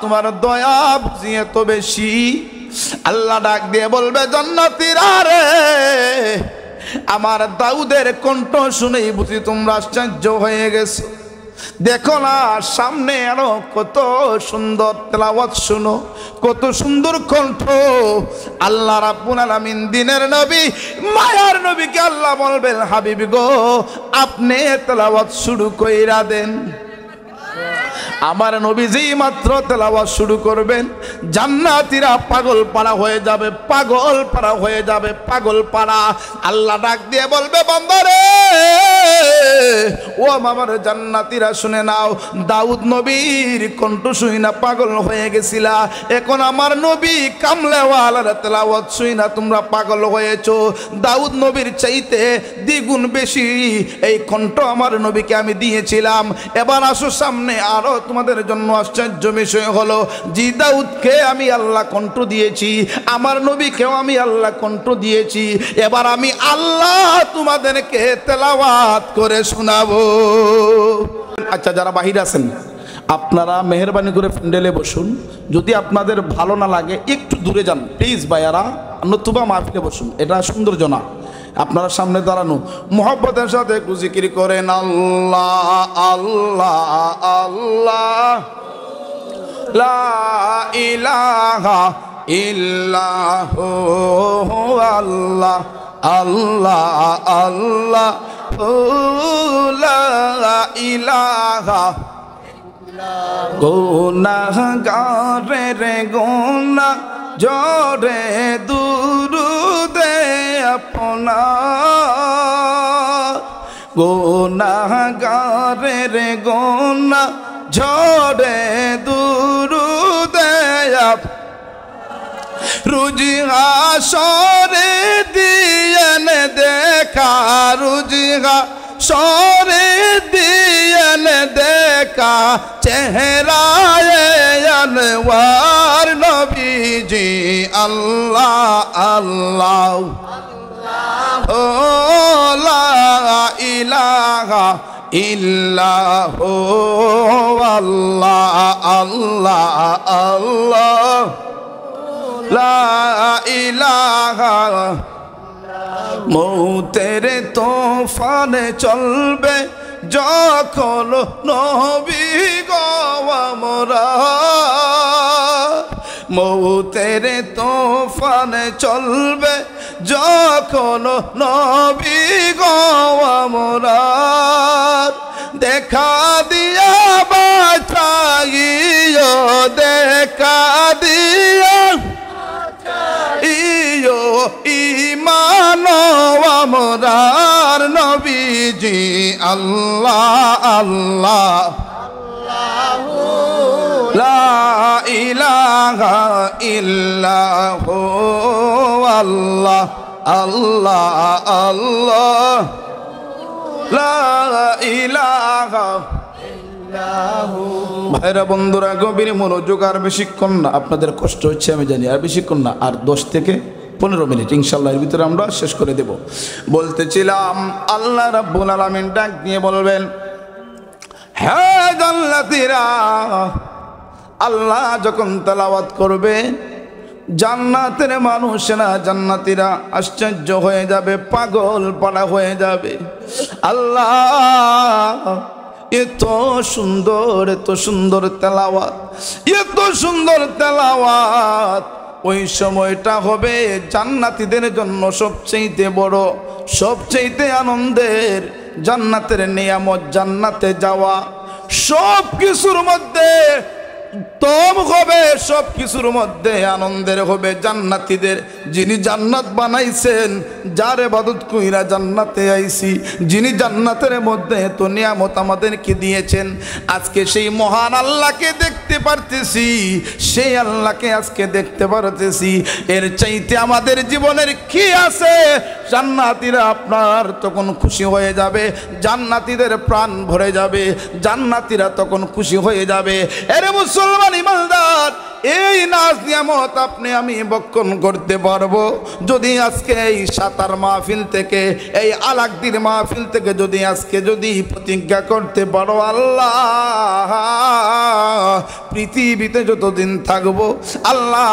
তোমার দয়া বুঝি এত বেশি। আল্লাহ ডাক দিয়ে বলবে, জান্নাতীরা রে, আমার দাউদের কণ্ঠ শুনেই বুঝি তোমরা আশ্চর্য হয়ে গেছো। দেখো না সামনে আরো কত সুন্দর তেলাওয়াত শুনো, কত সুন্দর কণ্ঠ। আল্লাহ রাব্বুল আলামিন দিনের নবী, মায়ার নবীকে আল্লাহ বলবেন, হাবিব গো আপনি তেলাওয়াত শুরু কইরা দেন। আমার নবী যেই মাত্র তেলাওয়াত শুরু করবেন, জান্নাতীরা পাগল পাড়া হয়ে যাবে, পাগল পাড়া হয়ে যাবে, পাগল পাড়া। আল্লাহ ডাক দিয়ে বলবে, বান্দারে ও আমার জান্নাতীরা শুনে নাও, দাউদ নবীর কণ্ঠ শুই না পাগল হয়ে গেছিলা, এখন আমার নবী কামলেওয়ালার তেলাওয়াত শুই না তোমরা পাগল হয়েছো। দাউদ নবীর চাইতে দ্বিগুণ বেশি এই কণ্ঠ আমার নবীকে আমি দিয়েছিলাম। এবার আসো সামনে, আরো তোমাদের জন্য আশ্চর্য বিষয় হলো, জি দাউদকে আমি আল্লাহ কণ্ঠ দিয়েছি, আমার নবীকেও আমি আল্লাহ কণ্ঠ দিয়েছি। এবার আমি আল্লাহ তোমাদেরকে তেলাওয়াত করে শোনাবো। আচ্ছা, যারা বাহিরে আছেন আপনারা মেহেরবানি করে প্যান্ডেলে বসুন, যদি আপনাদের ভালো না লাগে একটু দূরে যান প্লিজ ভাইয়ারা, নতুবা মাহফিলে বসুন, এটা সৌন্দর্য না। আপনারা সামনে দাঁড়ানো, মুহাব্বতের সাথে একটু জিকির করেন, আল্লাহ আল্লাহ আল্লাহ, লা ইলাহা ইল্লাহু আল্লাহ। আল্লাহ আল্লাহ লা ইলাহা গুনাহগারের গুনাহ জরে দুরুদে আপনার গুনাহগারের গুনাহ জরে দুরুদে রুজি হাসরে দিয়েন দেখা রুজি হাসরে দিয়েন দেখা চেহারায়ে আনওয়ার নবীজি আল্লাহ আল্লাহ ও লা ইলাহা ইল্লাহু আল্লাহ আল্লাহ আল্লাহ লা ইলাহা মৌতের তোফানে চলবে যখন নবী গো আমরা মৌতের তোফানে চলবে যখন নবী গো আমরা দেখা দিয়া বাঁচাইও দেখা দিয়া ইয়ো ইমান আমরার নবীজি আল্লাহ আল্লাহ লা ইলাহা ইল্লাহু আল্লাহ আল্লাহ আল্লাহ লা ইলাহা ভাইরা বন্ধুরা গভীর মনোযোগ আর বেশিক্ষণ না আপনাদের কষ্ট হচ্ছে আমি জানি আর বেশিক্ষণ না আর 10 থেকে 15 মিনিট ইনশাআল্লাহ এর ভিতরে আমরা শেষ করে দেব বলতেছিলাম আল্লাহ রাব্বুল আলামিন ডাক দিয়ে বলবেন হে জান্নাতীরা আল্লাহ যখন তেলাওয়াত করবে জান্নাতের মানুষেরা জান্নাতীরা আশ্চর্য হয়ে যাবে পাগল পাড়া হয়ে যাবে আল্লাহ এত সুন্দর তেলাওয়াত এত সুন্দর তেলাওয়াত ওই সময়টা হবে জান্নাতীদের জন্য সবচেয়ে বড় সবচেয়ে আনন্দের জান্নাতের নিয়ামত জান্নাতে যাওয়া সব কিছুর মধ্যে তম হবে সব কিছুর মধ্যে আনন্দের হবে জান্নাতীদের যিনি জান্নাত বানাইছেন যার ইবাদত কইরা জান্নাতে আইছি যিনি জান্নাতের মধ্যে এত নিয়ামত আমাদেরকে দিয়েছেন আজকে সেই মহান আল্লাহকে দেখতে পারতেছি সেই আল্লাহকে আজকে দেখতে পারতেছি এর চাইতে আমাদের জীবনের কি আছে জান্নাতীরা আপনার তখন খুশি হয়ে যাবে জান্নাতীদের প্রাণ ভরে যাবে জান্নাতীরা তখন খুশি হয়ে যাবে এর মুসলমান ইমানদার এই নাজ নিয়ামত আপনি আমি বক্ষণ করতে পারবো যদি আজকে এই সাতার মাহফিল থেকে এই আলাকদির মাহফিল থেকে যদি আজকে যদি প্রতিজ্ঞা করতে পারো আল্লাহ পৃথিবীতে যতদিন থাকবো আল্লাহ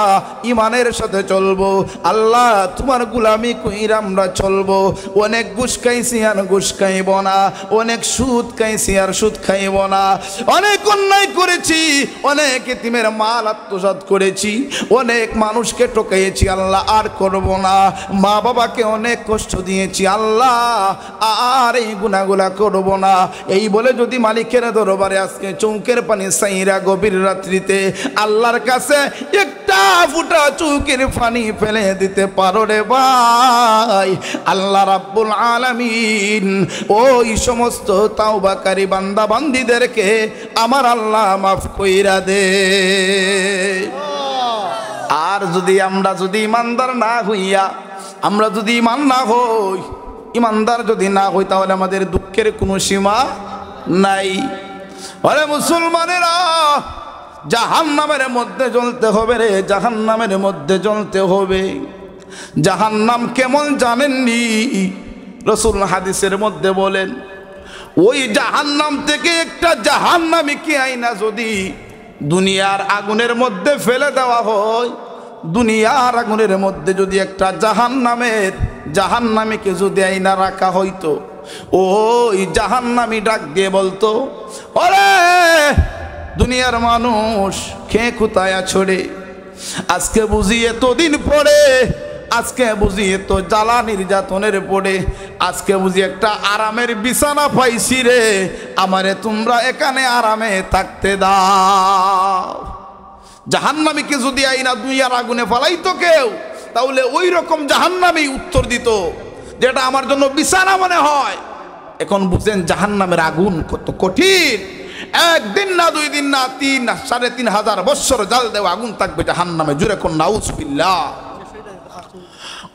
ইমানের সাথে চলবো আল্লাহ তোমার গোলামি কইরা আমরা চলবো অনেক ঘুষ খাইছি আর ঘুষ খাইব না অনেক সুদ খাইছি আর সুদ খাইব না অনেক অন্যায় করেছি অনেক এতিমের মাল আত্মসাৎ করেছি অনেক মানুষকে ঠকাইয়েছি আল্লাহ আর করব না মা বাবাকে অনেক কষ্ট দিয়েছি আল্লাহ আর এই গুনাহগুলা করব না এই বলে যদি মালিকের দরবারে আজকে চৌকের পানি সাইরা গভীর রাত্রিতে আল্লাহর কাছে একটা ফুটা চৌকের পানি ফেলে দিতে পারো রে ভাই আল্লাহ রাব্বুল আলামিন ওই সমস্ত তাওবাকারী বান্দা বান্দীদেরকে আমার আল্লাহ মাফ কইরা দে আর যদি আমরা যদি ইমানদার না হইয়া আমরা যদি ইমান না হই ইমানদার যদি না হই তাহলে আমাদের দুঃখের কোনো সীমা নাই আরে মুসলমানেরা জাহান্নামের মধ্যে জ্বলতে হবে রে জাহান্নামের মধ্যে জ্বলতে হবে জাহান্নাম কেমন জানেননি রাসূল হাদিসের মধ্যে বলেন ওই জাহান্নাম থেকে একটা জাহান্নামীকে আইনা যদি দুনিয়ার আগুনের মধ্যে ফেলে দেওয়া হয় দুনিয়ার আগুনের মধ্যে যদি একটা জাহান্নামীকে যদি আইনা রাখা হইতো ওই জাহান্নামী ডাক দিয়ে বলতো ওরে দুনিয়ার মানুষ খেয়ে কোথায় ছড়ে আজকে বুঝি এতদিন পরে আজকে বুঝি তো জ্বালা নির্যাতনের পড়ে আজকে বুঝি একটা আরামের বিছানা পাইছি রে, আমারে তোমরা এখানে আরামে থাকতে দাও। জাহান্নামীকে যদি আইনা দুনিয়ার আগুনে ফালাইতো কেউ, তাহলে ওই রকম জাহান্নামী উত্তর দিত, যেটা আমার জন্য বিছানা মনে হয়। এখন বুঝেন জাহান্নামের আগুন কত কঠিন। একদিন না, 2 দিন না, 3 না, 3,500 বছর জাল দেওয়া আগুন থাকবে জাহান্নামে। জুরে কোন নাউজুবিল্লাহ।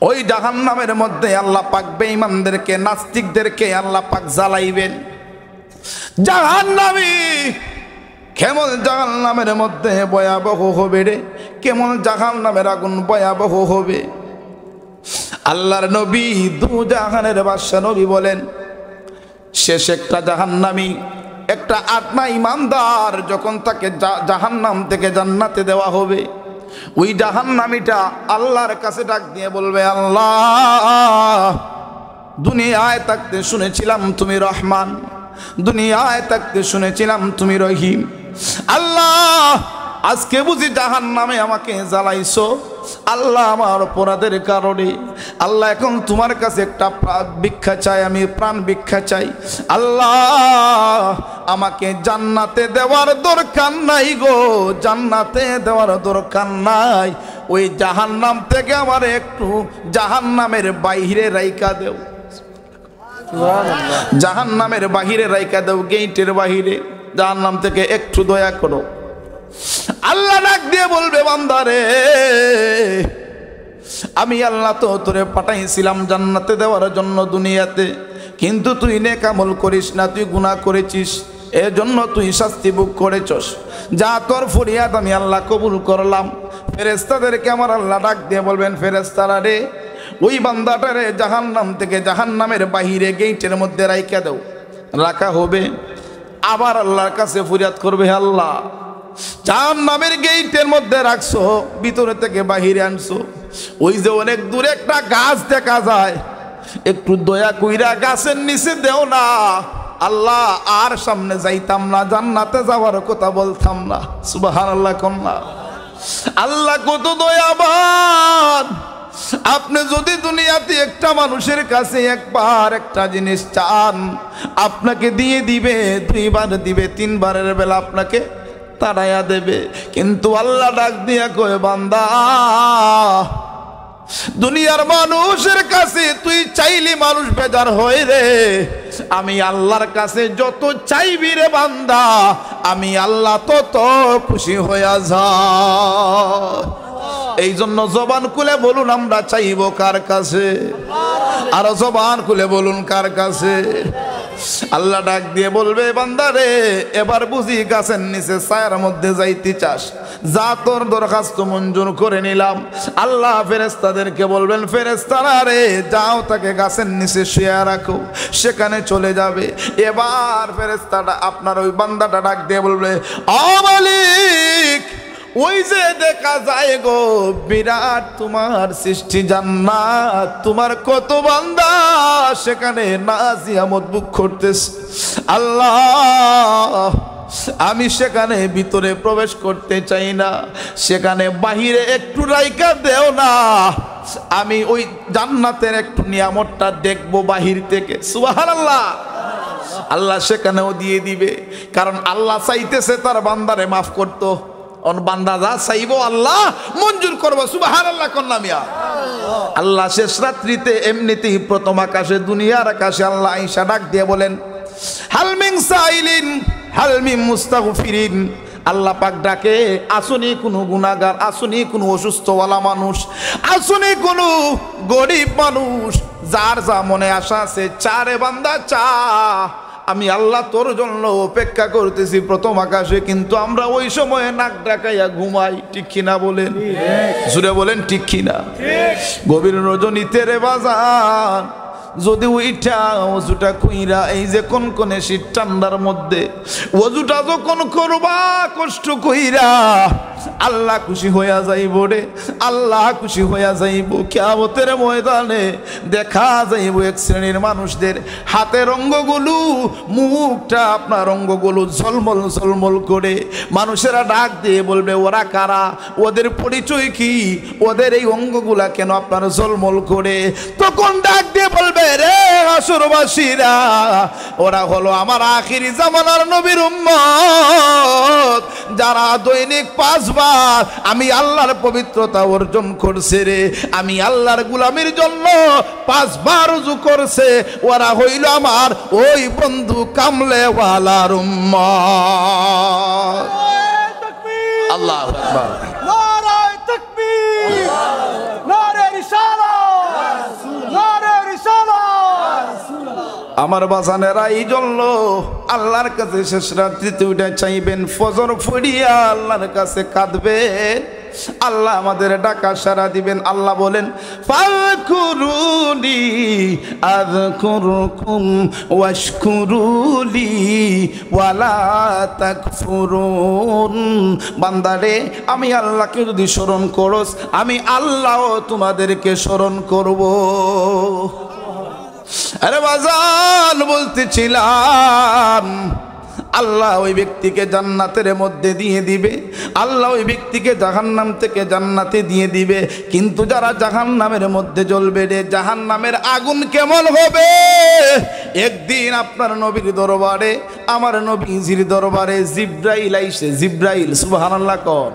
ওই জাহান্নামের মধ্যে আল্লাহ পাক বেঈমানদেরকে, নাস্তিকদেরকে আল্লাহ পাক জ্বালাইবেন। জাহান্নামী কেমন জাহান্নামের মধ্যে ভয়াবহ হবে রে, কেমন জাহান্নামের আগুন ভয়াবহ হবে। আল্লাহর নবী দু জাহানের বাদশা নবী বলেন, শেষ একটা জাহান্নামী, একটা আত্মা ইমানদার যখন তাকে জাহান্নাম থেকে জান্নাতে দেওয়া হবে, ওই জাহান্নামীটা আল্লাহর কাছে ডাক দিয়ে বলবে, আল্লাহ দুনিয়ায় থাকতে শুনেছিলাম তুমি রহমান, দুনিয়ায় থাকতে শুনেছিলাম তুমি রহিম। আল্লাহ আজকে বুঝি জাহান্নামে আমাকে জ্বালাইছো, আল্লাহ আমার অপরাধের কারণে। আল্লাহ এখন তোমার কাছে একটা ভিক্ষা চাই, আমি প্রাণ ভিক্ষা চাই। আল্লাহ আমাকে জান্নাতে দেওয়ার দরকার নাই গো, জান্নাতে দেওয়ার দরকার নাই, ওই জাহান্নাম থেকে আমার একটু জাহান্নামের বাইরে রাইখা দেও, জাহান্নামের বাহিরে রাইখা দেও, গেটের বাহিরে, জাহান্নাম থেকে একটু দয়া করো। আল্লাহ ডাক দিয়ে বলবে, বান্দারে আমি আল্লাহ তো তোরে পাঠাইছিলাম জান্নাতে দেওয়ার জন্য দুনিয়াতে, কিন্তু তুই নেক আমল করিস না, তুই গুনাহ করেছিস, এজন্য তুই শাস্তি ভোগ করেছস। যা তোর ফরিয়াদ আমি আল্লাহ কবুল করলাম। ফেরেশতাদেরকে আমার আল্লাহ ডাক দিয়ে বলবেন, ফেরেশতারা রে ওই বান্দাটারে জাহান্নাম থেকে জাহান্নামের বাহিরে গেটের মধ্যে রাইখা দাও। রাখা হবে, আবার আল্লাহর কাছে ফরিয়াদ করবে, আল্লাহ জাহান্নামের গেটের মধ্যে রাখছো, ভিতরে থেকে বাহিরে আনছো, ওই যে অনেক দূরে একটা গাছ দেখা যায়, একটু দয়া কইরা গাছের নিচে দেও না। আল্লাহ আর সামনে যাইতাম না, জান্নাতে যাওয়ার কথা বলতাম না। সুবহানাল্লাহ কন্যা। আল্লাহ কত দয়াবান। আপনি যদি দুনিয়াতে একটা মানুষের কাছে একবার একটা জিনিস চান, আপনাকে দিয়ে দিবে, 2 বার দিবে, 3 বারের বেলা আপনাকে তাড়াইয়া দেবে। কিন্তু আল্লাহ ডাক দিয়া কয়, বান্দা দুনিয়ার মানুষের কাছে তুই চাইলি মানুষ বেজার হয় রে, আমি আল্লাহর কাছে যত চাইবি রে বান্দা, আমি আল্লাহ তত খুশি হইয়া যাই। এই জন্য জবান খুলে বলুন, আমরা চাইব কার কাছে? আর জবান খুলে বলুন, কার কাছে? আল্লাহ ডাক দিয়ে বলবে, বান্দারে এবার বুঝি গাছের নিচে ছায়ার মধ্যে যাইতে চাস, যা তোর দরখাস্ত মঞ্জুর করে নিলাম। আল্লাহ ফেরেশতাদেরকে বলবেন, ফেরেশতারা রে যাও তাকে গাছের নিচে শুয়ে রাখো, সেখানে চলে যাবে। এবার ফেরেশতাটা আপনার ওই বান্দাটা ডাক দিয়ে বলবে, ও মালিক ওই যে দেখা যায় গো বিরাট তোমার সৃষ্টি জান্নাত, তোমার কত বান্দা সেখানে নাজিয়ামত ভোগ করতেছে। আল্লাহ আমি সেখানে ভিতরে প্রবেশ করতে চাই না, সেখানে বাহিরে একটু রাইখা দেও না, আমি ওই জান্নাতের একটু নিয়ামতটা দেখবো বাহির থেকে। সুবহানাল্লাহ। আল্লাহ সেখানেও দিয়ে দিবে, কারণ আল্লাহ চাইতেছে তার বান্দারে মাফ করতো। বান্দা যা চাইব আল্লাহ মঞ্জুর করবো। সুবহানাল্লাহ কন্যা মিয়া। আল্লাহ শেষ রাত্রিতে এমনিতেই প্রথম আকাশে, দুনিয়ার আকাশে আল্লাহ আয়েশা ডাক দিয়ে বলেন, হাল মিন সাইলিন হাল মিন মুস্তাগফিরিন। আল্লাহ পাক ডাকে, আসুনি কোনো গুনাহগার, আসুনি কোনো অসুস্থওয়ালা মানুষ, আসুনি কোনো গরিব মানুষ, যার যা মনে আশা আছে চারে বান্দা চা, আমি আল্লাহ তোর জন্য অপেক্ষা করতেছি প্রথম আকাশে। কিন্তু আমরা ওই সময়ে নাক ডাকাইয়া ঘুমাই, ঠিক কিনা বলেন? জুড়ে বলেন ঠিক কিনা? গভীর রজনীতে রে বাজান যদি ওইটা অজুটা কইরা, এই যে কনকনে শীত ঠান্ডার মধ্যে অজুটা যখন করবা কষ্ট কইরা, আল্লাহ খুশি হইয়া যাইব রে, আল্লাহ খুশি হইয়া যাইব। কিয়ামতের ময়দানে দেখা যাইব এক শ্রেণীর মানুষদের হাতের অঙ্গগুলো, মুখটা আপনার অঙ্গগুলো ঝলমল ঝলমল করে। মানুষেরা ডাক দিয়ে বলবে ওরা কারা, ওদের পরিচয় কি, ওদের এই অঙ্গগুলা কেন আপনার ঝলমল করে? তখন ডাক দিয়ে বলবে রে আসরবাসীরা, ওরা হলো আমার আখিরি জামানার নবীর উম্মত, যারা দৈনিক 5 বার আমি আল্লাহর পবিত্রতা অর্জন করছে রে, আমি আল্লাহর গোলামির জন্য 5 বার ওযু করছে। ওরা হইল আমার ওই বন্ধু কামলেওয়ালার উম্মত। আল্লাহু আকবার। নারায়ে তাকবীর, নারায়ে রিসালাত, নারায়ে রিসালাত। আমার বাজানেরা এই জন্য আল্লাহর কাছে শেষ রাত্রিতে উঠে চাইবেন, ফজর ফুরিয়া আল্লাহর কাছে কাঁদবেন, আল্লাহ আমাদের ডাকা সাড়া দিবেন। আল্লাহ বলেন ফাকুরুনি আযকুরুকুম ওয়াশকুরুলি ওয়ালা তাকফুরুন। বান্দারে আমি আল্লাহকে যদি স্মরণ করস, আমি আল্লাহও তোমাদেরকে স্মরণ করব। আরে বাজান বলতেছিলাম, আল্লাহ ওই ব্যক্তিকে জান্নাতের মধ্যে দিয়ে দিবে, আল্লাহ ওই ব্যক্তিকে জাহান্নাম থেকে জান্নাতে দিয়ে দিবে। কিন্তু যারা জাহান্নামের মধ্যে জ্বলবে রে, জাহান্নামের আগুন কেমন হবে? একদিন আপনার নবীর দরবারে, আমার নবীজির দরবারে জিব্রাইল আইছে। জিব্রাইল, সুবহানাল্লাহ কর।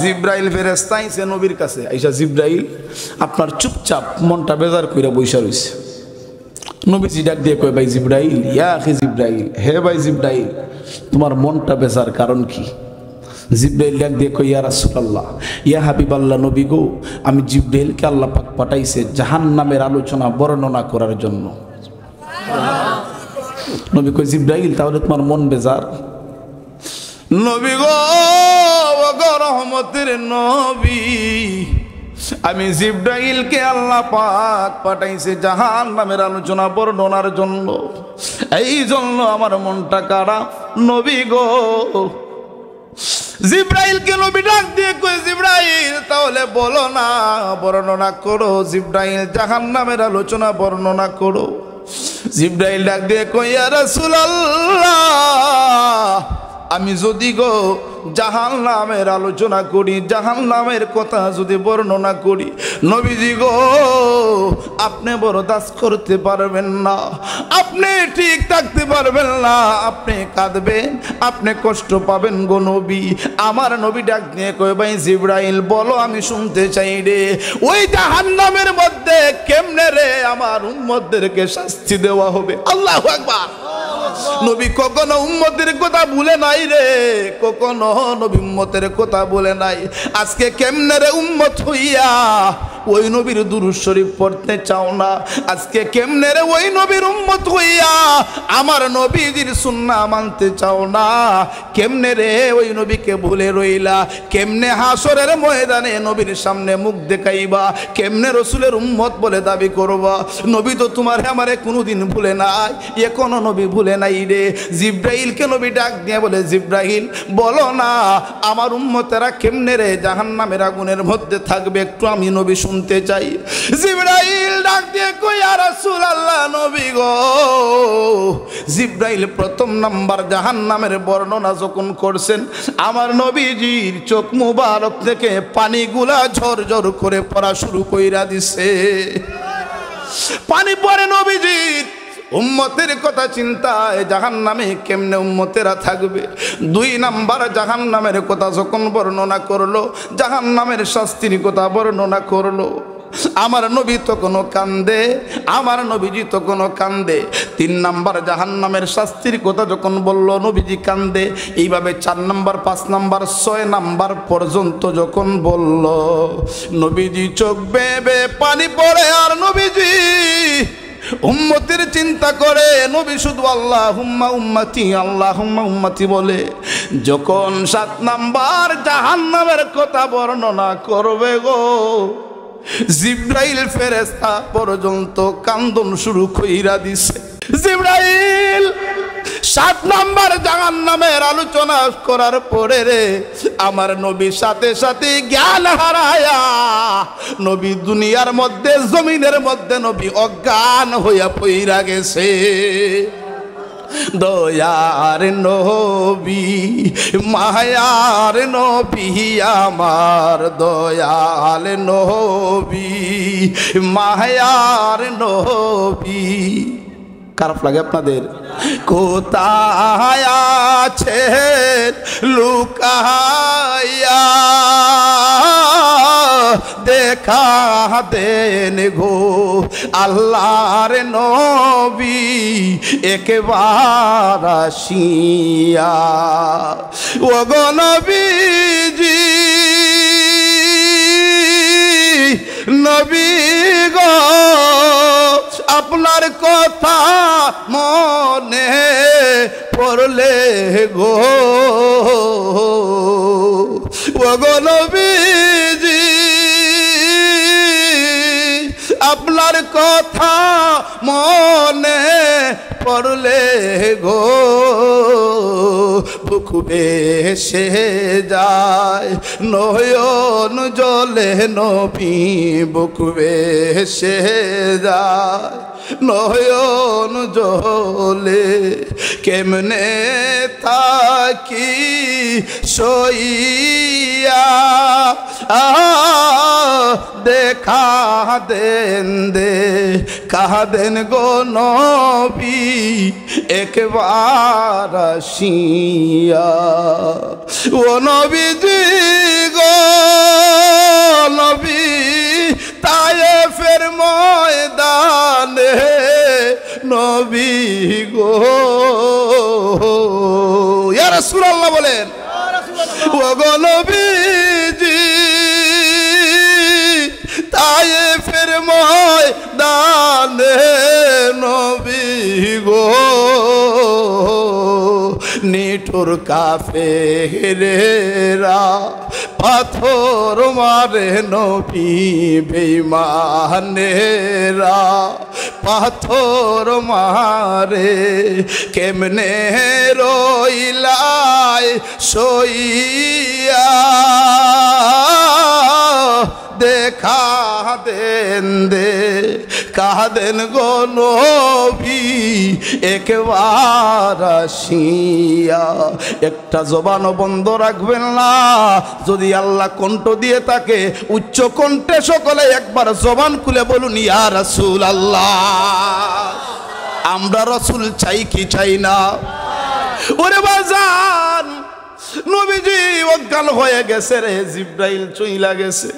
জিব্রাইল ফেরেশতা আইছে নবীর কাছে। আইসা জিব্রাইল আপনার চুপচাপ মনটা বেজার কইরা বইসা রইছে। নবীজি ডাক দিয়ে কয় ভাই জিব্রাইল, ইয়া আখি জিব্রাইল, হে ভাই জিব্রাইল, তোমার মনটা বেজার কারণ কি? জিব্রাইল ডাক দিয়ে কয় ইয়া রাসূলুল্লাহ, ইয়া হাবিবাল্লাহ, নবী গো, আমি জিব্রাইলকে আল্লাহ পাক পাঠাইছে জাহান্নামের আলোচনা বর্ণনা করার জন্য। নবী কয় জিব্রাইল, তাহলে তোমার মন বেজার? নবী গো, ওগো রহমতের নবী, আমি জিব্রাইলকে আল্লাহ পাক পাঠাইছে জাহান্নামের আলোচনা বর্ণনার জন্য, এই জন্য আমার মনটা খারাপ। নবী গো, জিব্রাইলকে নবী ডাক দিয়ে কই জিব্রাইল, তাহলে বলো না, বর্ণনা করো। জিব্রাইল জাহান্নামের আলোচনা বর্ণনা করো। জিব্রাইল ডাক দিয়ে কই ইয়া রাসূলুল্লাহ, আমি যদি গো জাহান্নামের আলোচনা করি, জাহান্নামের কথা যদি বর্ণনা করি, নবীজি গো আপনি বরদাস্ত করতে পারবেন না, আপনি ঠিক থাকতে পারবেন না, আপনি কাঁদবেন, আপনি কষ্ট পাবেন গো নবী। আমার নবী ডাক দিয়ে কয় ভাই জিব্রাইল বলো, আমি শুনতে চাই রে, ওই জাহান্নামের মধ্যে কেমনে রে আমার উম্মতদেরকে শাস্তি দেওয়া হবে? আল্লাহু আকবার। নবী কখনো উম্মতের কথা ভুলে নাই রে, কখনো নবী উম্মতের কথা বলে নাই। আজকে কেমনে রে উম্মত হইয়া ওই নবীর দুরূদ শরীফ পড়তে চাও না? আজকে কেমনে রে ওই নবীর উম্মত হইয়া আমার নবীজির সুন্নাহ মানতে চাও না? কেমনে রে ওই নবীকে ভুলে রইলা? কেমনে হাসরের ময়দানে নবীর সামনে মুখ দেখাইবা? কেমনে রসুলের উম্মত বলে দাবি করবা? নবী তো তোমারে আমারে কোনোদিন ভুলে নাই, এখনো নবী ভুলে নাই রে। জিব্রাইলকে নবী ডাক দিয়ে বলে জিব্রাইল বলো না, আমার উম্মতেরা কেমনে রে জাহান্নামের আগুনের মধ্যে থাকবে, একটু আমি নবী শুনতে চাই। জিব্রাইল ডাক দিয়ে কই ইয়া রাসূলুল্লাহ, নবী গো, জিব্রাইল প্রথম নাম্বার জাহান্নামের বর্ণনা যখন করছেন, আমার নবীজির চোখ মুবারক থেকে পানিগুলা ঝরঝর করে পড়া শুরু কইরা দিছে। পানি পড়ে নবীজির উম্মতের কথা চিন্তায়, জাহান্নামে কেমনে উম্মতেরা থাকবে। 2 নাম্বার জাহান্নামের কথা যখন বর্ণনা করলো, জাহান্নামের শাস্তির কথা বর্ণনা করলো, আমার নবী তো কোনো কান্দে, আমার নবীজি তো কোনো কান্দে। 3 নাম্বার জাহান্নামের শাস্তির কথা যখন বললো, নবীজি কান্দে। এইভাবে 4 নাম্বার, 5 নাম্বার, 6 নাম্বার পর্যন্ত যখন বলল, নবীজি চোখ বেয়ে বেয়ে পানি পড়ে। আর নবীজি উম্মতের চিন্তা করে, নবী শুধু আল্লাহুম্মা উম্মতি, আল্লাহুম্মা উম্মতি বলে। যখন 7 নাম্বার জাহান্নামের কথা বর্ণনা করবে গো, জিব্রাইল ফেরেশতা পর্যন্ত কান্দন শুরু কইরা দিছে। জিব্রাইল 7 নম্বর জাহান্নামের আলোচনা করার পরে রে আমার নবী সাথে সাথে জ্ঞান হারায়া নবী দুনিয়ার মধ্যে জমিনের মধ্যে নবী অজ্ঞান হইয়া পইরা গেছে। দয়ার নবী মায়ার নবী আমার দয়াল নবী মায়ার নবী। খারাপ লাগে আপনাদের? কোথায় আছেন লুকায়া দেখা দেন গো আল্লাহর নবী একবার আসিয়া। ও গো নবীজি নবী গো আপনার কথা মনে পড়লে গো ও গো নবীজি আপনার কথা মনে পড়লে গো বুক ভেসে যায় নয়ন জলে নবী বুক ভেসে যায় নয়ন জলে কেমনে থাকি সইয়া দেখা দেন দে কাঁদেন গো নবী একবার আসিয়া। ও নবীজি গো নবী তায়েফের ময়দানে নবী গো ইয়া রাসূলুল্লাহ বলেন ও গো নবীজি তায়েফের ময়দানে নবী গো নিঠুর কাফেরেরা পাথর মারে নবী বেঈমানেরা পাথর মারে কেমনে রইলাই সইয়া দেখা দেন দে কাঁদেন গো নবী একবার আসিয়া। একটা জবান বন্ধ রাখবেন না, যদি আল্লাহ কণ্ঠ দিয়ে থাকে উচ্চ কণ্ঠে সকলে একবার জবান খুলে বলুন ইয়া রাসূলুল্লাহ। আমরা রাসূল চাই কি চাই না? ওরে বাজান নবীজি অজ্ঞান হয়ে গেছে রে, জিবরাইল চইলা গেছে।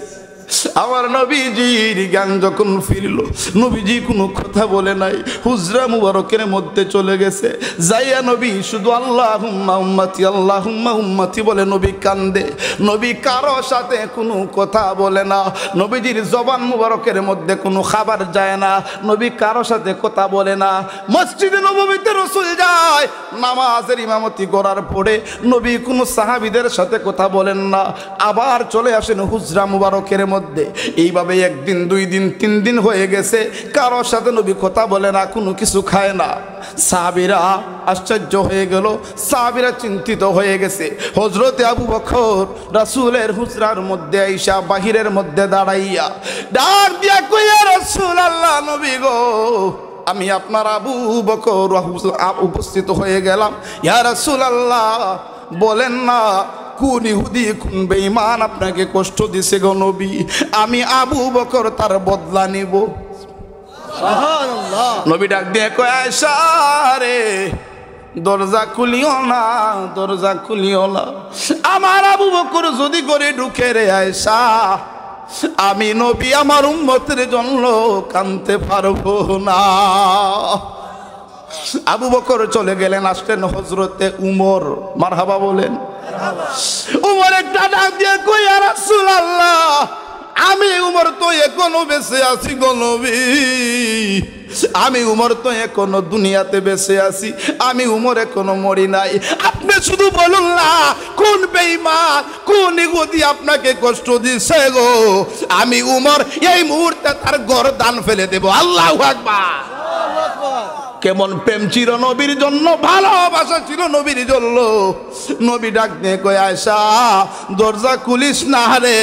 আমার নবীজির জ্ঞান যখন ফিরল নবীজি কোনো কথা বলে নাই, হুজরা মুবারকের মধ্যে চলে গেছে। যাইয়া নবী শুধু আল্লাহুম্মা উম্মতি আল্লাহুম্মা উম্মতি বলে নবী কান্দে। নবী কারো সাথে কোনো কথা বলে না, নবীজির জবান মুবারকের মধ্যে কোনো খাবার যায় না, নবী কারো সাথে কথা বলে না। মসজিদে নববীতে রাসূল যায় নামাজের ইমামতি করার পরে নবী কোনো সাহাবীদের সাথে কথা বলেন না, আবার চলে আসেন হুজরা মুবারকের মধ্যে। এইভাবে একদিন দুই দিন তিন দিন হয়ে গেছে, কারোর সাথে নবী কথা বলে না, কোনো কিছু খায় না। সাহাবীরা আশ্চর্য হয়ে গেল, সাহাবীরা চিন্তিত হয়ে গেছে। হযরতে আবু বকর রাসূলের হুজরার মধ্যে আইসা বাহিরের মধ্যে দাঁড়াইয়া ডাক দিয়া কই ইয়া রাসূলুল্লাহ নবী গো আমি আপনার আবু বকর উপস্থিত হয়ে গেলাম। ইয়া রাসূলুল্লাহ বলেন না কোন ইহুদি কোন বেঈমান আপনাকে কষ্ট দিছে গো নবী, আমি আবু বকর তার বদলা নিব। সুবহানাল্লাহ। নবী ডাক দিয়ে কয় আয়েশা রে দরজা খুলিও না, দরজা খুলিও না, আমার আবু বকর যদি করে ঢুকে রে আয়েশা আমি নবী আমার উম্মতের জন্য কাঁদতে পারবো না। আবু বকর চলে গেলেন, আসলেন হযরতে উমর। মারহাবা বলেন। উমর একটা ডাক দিয়ে কই ইয়া রাসূলুল্লাহ আমি উমর তো এখনো বেঁচে আছি গো নবী, আমি উমর তো এখনো দুনিয়াতে বেঁচে আছি, আমি উমর এখনো মরি নাই। আপনি শুধু বলুন না কোন বেঈমান কোন ইহুদি আপনাকে কষ্ট দিছে গো, আমি উমর এই মুহূর্তে তার গর্দান ফেলে দেব। আল্লাহু আকবার। কেমন প্রেম ছিল নবীর জন্য, ভালোবাসা ছিল নবীর জন্য। নবী ডাক দিয়ে কয় আয়েশা দরজা খুলিস না রে,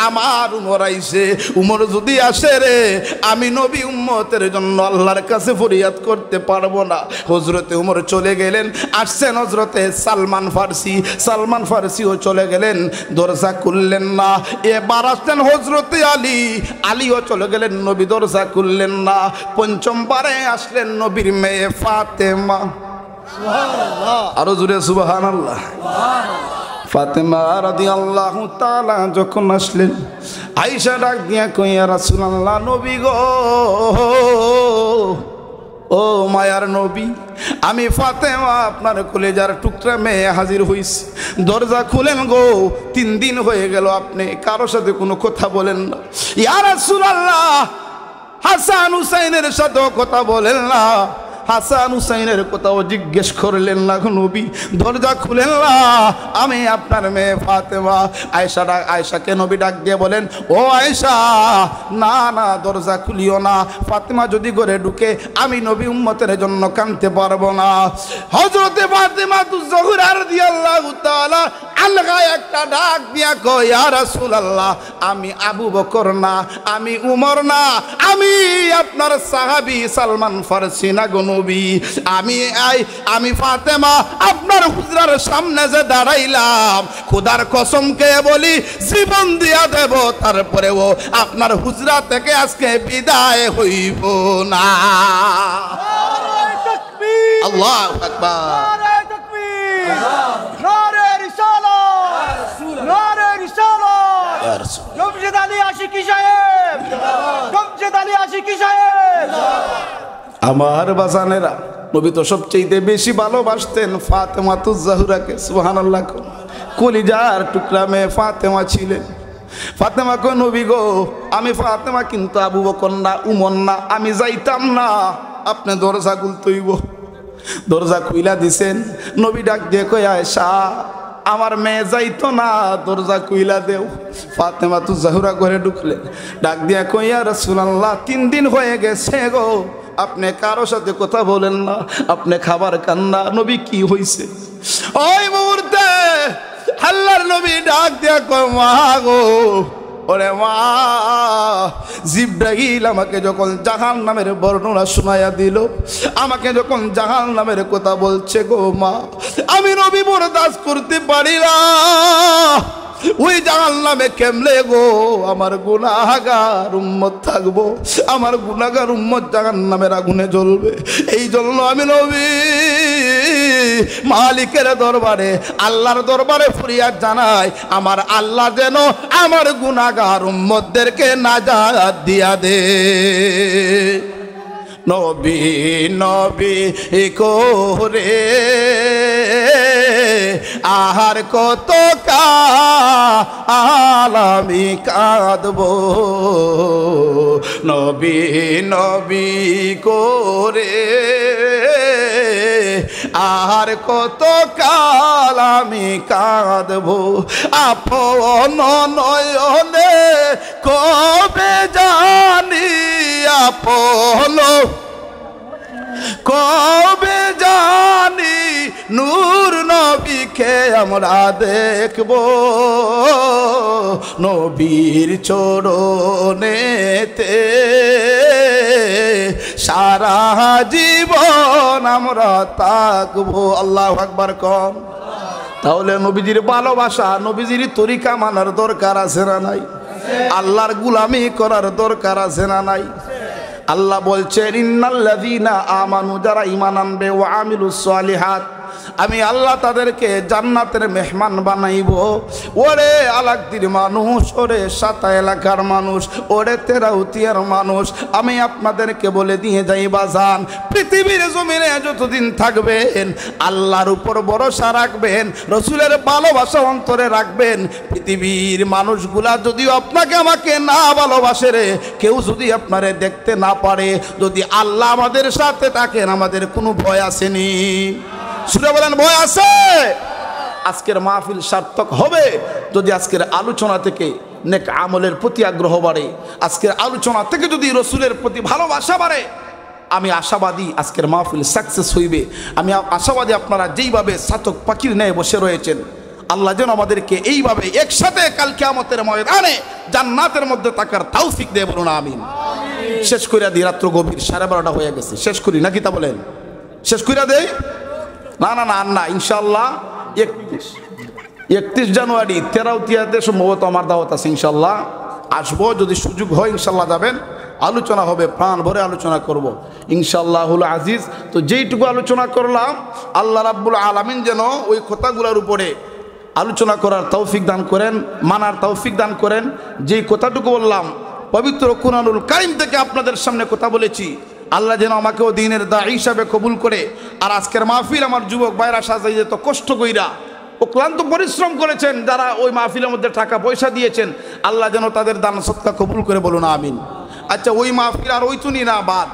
আমার উমর আইছে, উমর যদি আসে রে আমি নবী উম্মতের জন্য আল্লাহর কাছে ফরিয়াদ করতে পারবো না। হযরতে উমর চলে গেলেন, আসছেন হযরতে সালমান ফারসিও চলে গেলেন, দরজা খুললেন না। এবার আসলেন হযরতে আলীও চলে গেলেন, নবী দরজা খুললেন না। পঞ্চমবারে আসলেন নবীর মেয়ে ফাতেমা, আরো জোরে সুবহানাল্লাহ। ফাতেমা রাদিয়াল্লাহু তাআলা যখন আসলেন, আয়েশা ডাক দিয়া কই ইয়া রাসূলুল্লাহ, নবী গো, ও মায়ার নবী, আমি ফাতেমা আপনার কলেজার টুকরা মেয়ে হাজির হইছি, দরজা খুলেন গো, 3 দিন হয়ে গেল আপনি কারোর সাথে কোনো কথা বলেন না। ইয়া রাসূলুল্লাহ, হাসান হুসাইনের সাথেও কথা বলেন না, হাসান হুসাইনের কথাও জিজ্ঞেস করলেন না নবী, দরজা খুলেন না, আমি আপনার মেয়ে ফাতেমা। আয়েশাকে নবী ডাক দিয়ে বলেন, ও আয়েশা, না না দরজা খুলিও না, ফাতেমা যদি ঘরে ঢুকে আমি নবী উম্মতের জন্য কাঁদতে পারবো না। হযরতে ফাতেমা তুযহরা রাদিয়াল্লাহু তাআলা আনহা একটা ডাক দিয়া কয়, ইয়া রাসূলুল্লাহ, আমি আবু বকর না, আমি উমর না, আমি আপনার সাহাবী সালমান ফারসি না গো নবী। আমি ফাতেমা আপনার হুজরার সামনে যে দাঁড়াইলাম, খোদার কসম কে বলি জীবন দিয়া দেব, তারপরেও আপনার হুজরা থেকে আজকে বিদায় হইব না। নারে তাকবীর, আল্লাহু আকবার। নারে তাকবীর, নারে রিসালাত, নারে রিসালাত। ইয়া রাসূল, জমশেদ আলী আশিকি সাহেব, জমশেদ আলী আশিকি সাহেব। আমার বাজানেরা, নবী তো সবচেয়ে বেশি ভালোবাসতেন ফাতেমা তুযহরাকে। সুবহানাল্লাহ। কলিজার টুকরা মেয়ে ফাতেমা ছিলেন। ফাতেমা কো, নবী গো, আমি ফাতেমা কিন্তু আবু বকর না, উমর না, আমি যাইতাম না, আপনি দরজা খুলতেইব। দরজা খুইলা দিছেন। নবী ডাক দিয়ে কই, আয়েশা আমার মেয়ে যাইতো না, দরজা খুইলা দেও। ফাতেমা তুযহরা ঘরে ঢুকলেন, ডাক দিয়া কই, ইয়া রাসূলুল্লাহ, 3 দিন হয়ে গেছে গো, আপনি কারো সাথে কথা বলেন না, আপনি খাবার খান না, নবী কি হইছে? ওই মুহূর্তে আল্লাহর নবী ডাক দিয়া কয়, মা গো, ওরে মা, জিবরাইল আমাকে যখন জাহান্নামের বর্ণনা শোনায়া দিল, আমাকে যখন জাহান্নামের কথা বলছে গো মা, আমি নবী বরদাস্ত করতে পারি না। ওই জাহান্নামে কেমনে গো আমার গুনাহগার উম্মত থাকবো, আমার গুনাহগার উম্মত জাহান্নামের আগুনে জ্বলবে। এই জন্য আমি নবী মালিকের দরবারে, আল্লাহর দরবারে ফরিয়াদ জানাই, আমার আল্লাহ যেন আমার গুনাহগার উম্মতদেরকে নাজাত দিয়া দে। নবী নবী করে আহার কত কাল আমি কাঁদবো, নবী নবী করে আর কত কাল আমি কাঁদবো। আপন নয়নে কবে জানি, আপন কবে জানি নূর নবীকে আমরা দেখব, নবীর চরণেতে সারা জীবন আমরা থাকবো। আল্লাহু আকবার কম। তাহলে নবীজির ভালোবাসা, নবীজির তরিকা মানার দরকার আছে না নাই? আল্লাহর গুলামি করার দরকার আছে না নাই? আল্লাহ বলছেন, ইন্নাল্লাযীনা আমানু, যারা ঈমান আনবে, ওয়া আমিলুস সালিহাত, আমি আল্লাহ তাদেরকে জান্নাতের মেহমান বানাইব। ওরে আলাকদির মানুষ, ওরে সাতা এলাকার মানুষ, ওরে তেরাউতিয়ার মানুষ, আমি আপনাদেরকে বলে দিয়ে যাই বাজান, পৃথিবীর জমিনে যতদিন থাকবেন আল্লাহর উপর ভরসা রাখবেন, রসুলের ভালোবাসা অন্তরে রাখবেন। পৃথিবীর মানুষগুলা যদিও আপনাকে আমাকে না ভালোবাসে রে, কেউ যদি আপনারে দেখতে না পারে, যদি আল্লাহ আমাদের সাথে থাকেন, আমাদের কোনো ভয় আসেনি। সুরে বলেন, ভয় আছে? আজকের মাহফিল সার্থক হবে যদি আজকের আলোচনা থেকে নেক আমলের প্রতি আগ্রহ বাড়ে, আজকের আলোচনা থেকে যদি রসুলের প্রতি ভালোবাসা বাড়ে। আমি আশাবাদী আজকের মাহফিল সাকসেস হইবে। আমি আশাবাদী আপনারা যেইভাবে চাতক পাখির ন্যায় বসে রয়েছেন, আল্লাহ যেন আমাদেরকে এইভাবে একসাথে কাল কিয়ামতের ময়দানে জান্নাতের মধ্যে থাকার তৌফিক দেয়, বলুন আমিন। শেষ কইরা দিই, রাত্র গভীর 12:30 হয়ে গেছে, শেষ করি নাকি তা বলেন? শেষ কইরা দেই? না না না, আর না, ইনশাআল্লাহ 31 জানুয়ারি তেরাউতিয়াতে সম্ভবত আমার দাওয়াত আছে, ইনশাআল্লাহ আসবো, যদি সুযোগ হয় ইনশাআল্লাহ যাবেন, আলোচনা হবে, প্রাণ ভরে আলোচনা করব ইনশাআল্লাহুল আজিজ। তো যেইটুকু আলোচনা করলাম আল্লাহ রাব্বুল আলামিন যেন ওই কথাগুলোর উপরে আলোচনা করার তৌফিক দান করেন, মানার তৌফিক দান করেন। যেই কথাটুকু বললাম পবিত্র কুরআনুল কারীম থেকে আপনাদের সামনে কথা বলেছি, আল্লাহ যেন আমাকেও দ্বীনের দাঈ হিসাবে কবুল করে। আর আজকের মাহফিল আমার যুবক ভাইরা সাজাই যেত কষ্ট কইরা ও ক্লান্ত পরিশ্রম করেছেন, যারা ওই মাহফিলের মধ্যে টাকা পয়সা দিয়েছেন, আল্লাহ যেন তাদের দান সদকা কবুল করে, বলুন আমিন। আচ্ছা, ওই মাহফিল আর ওই তুনি না বাদ,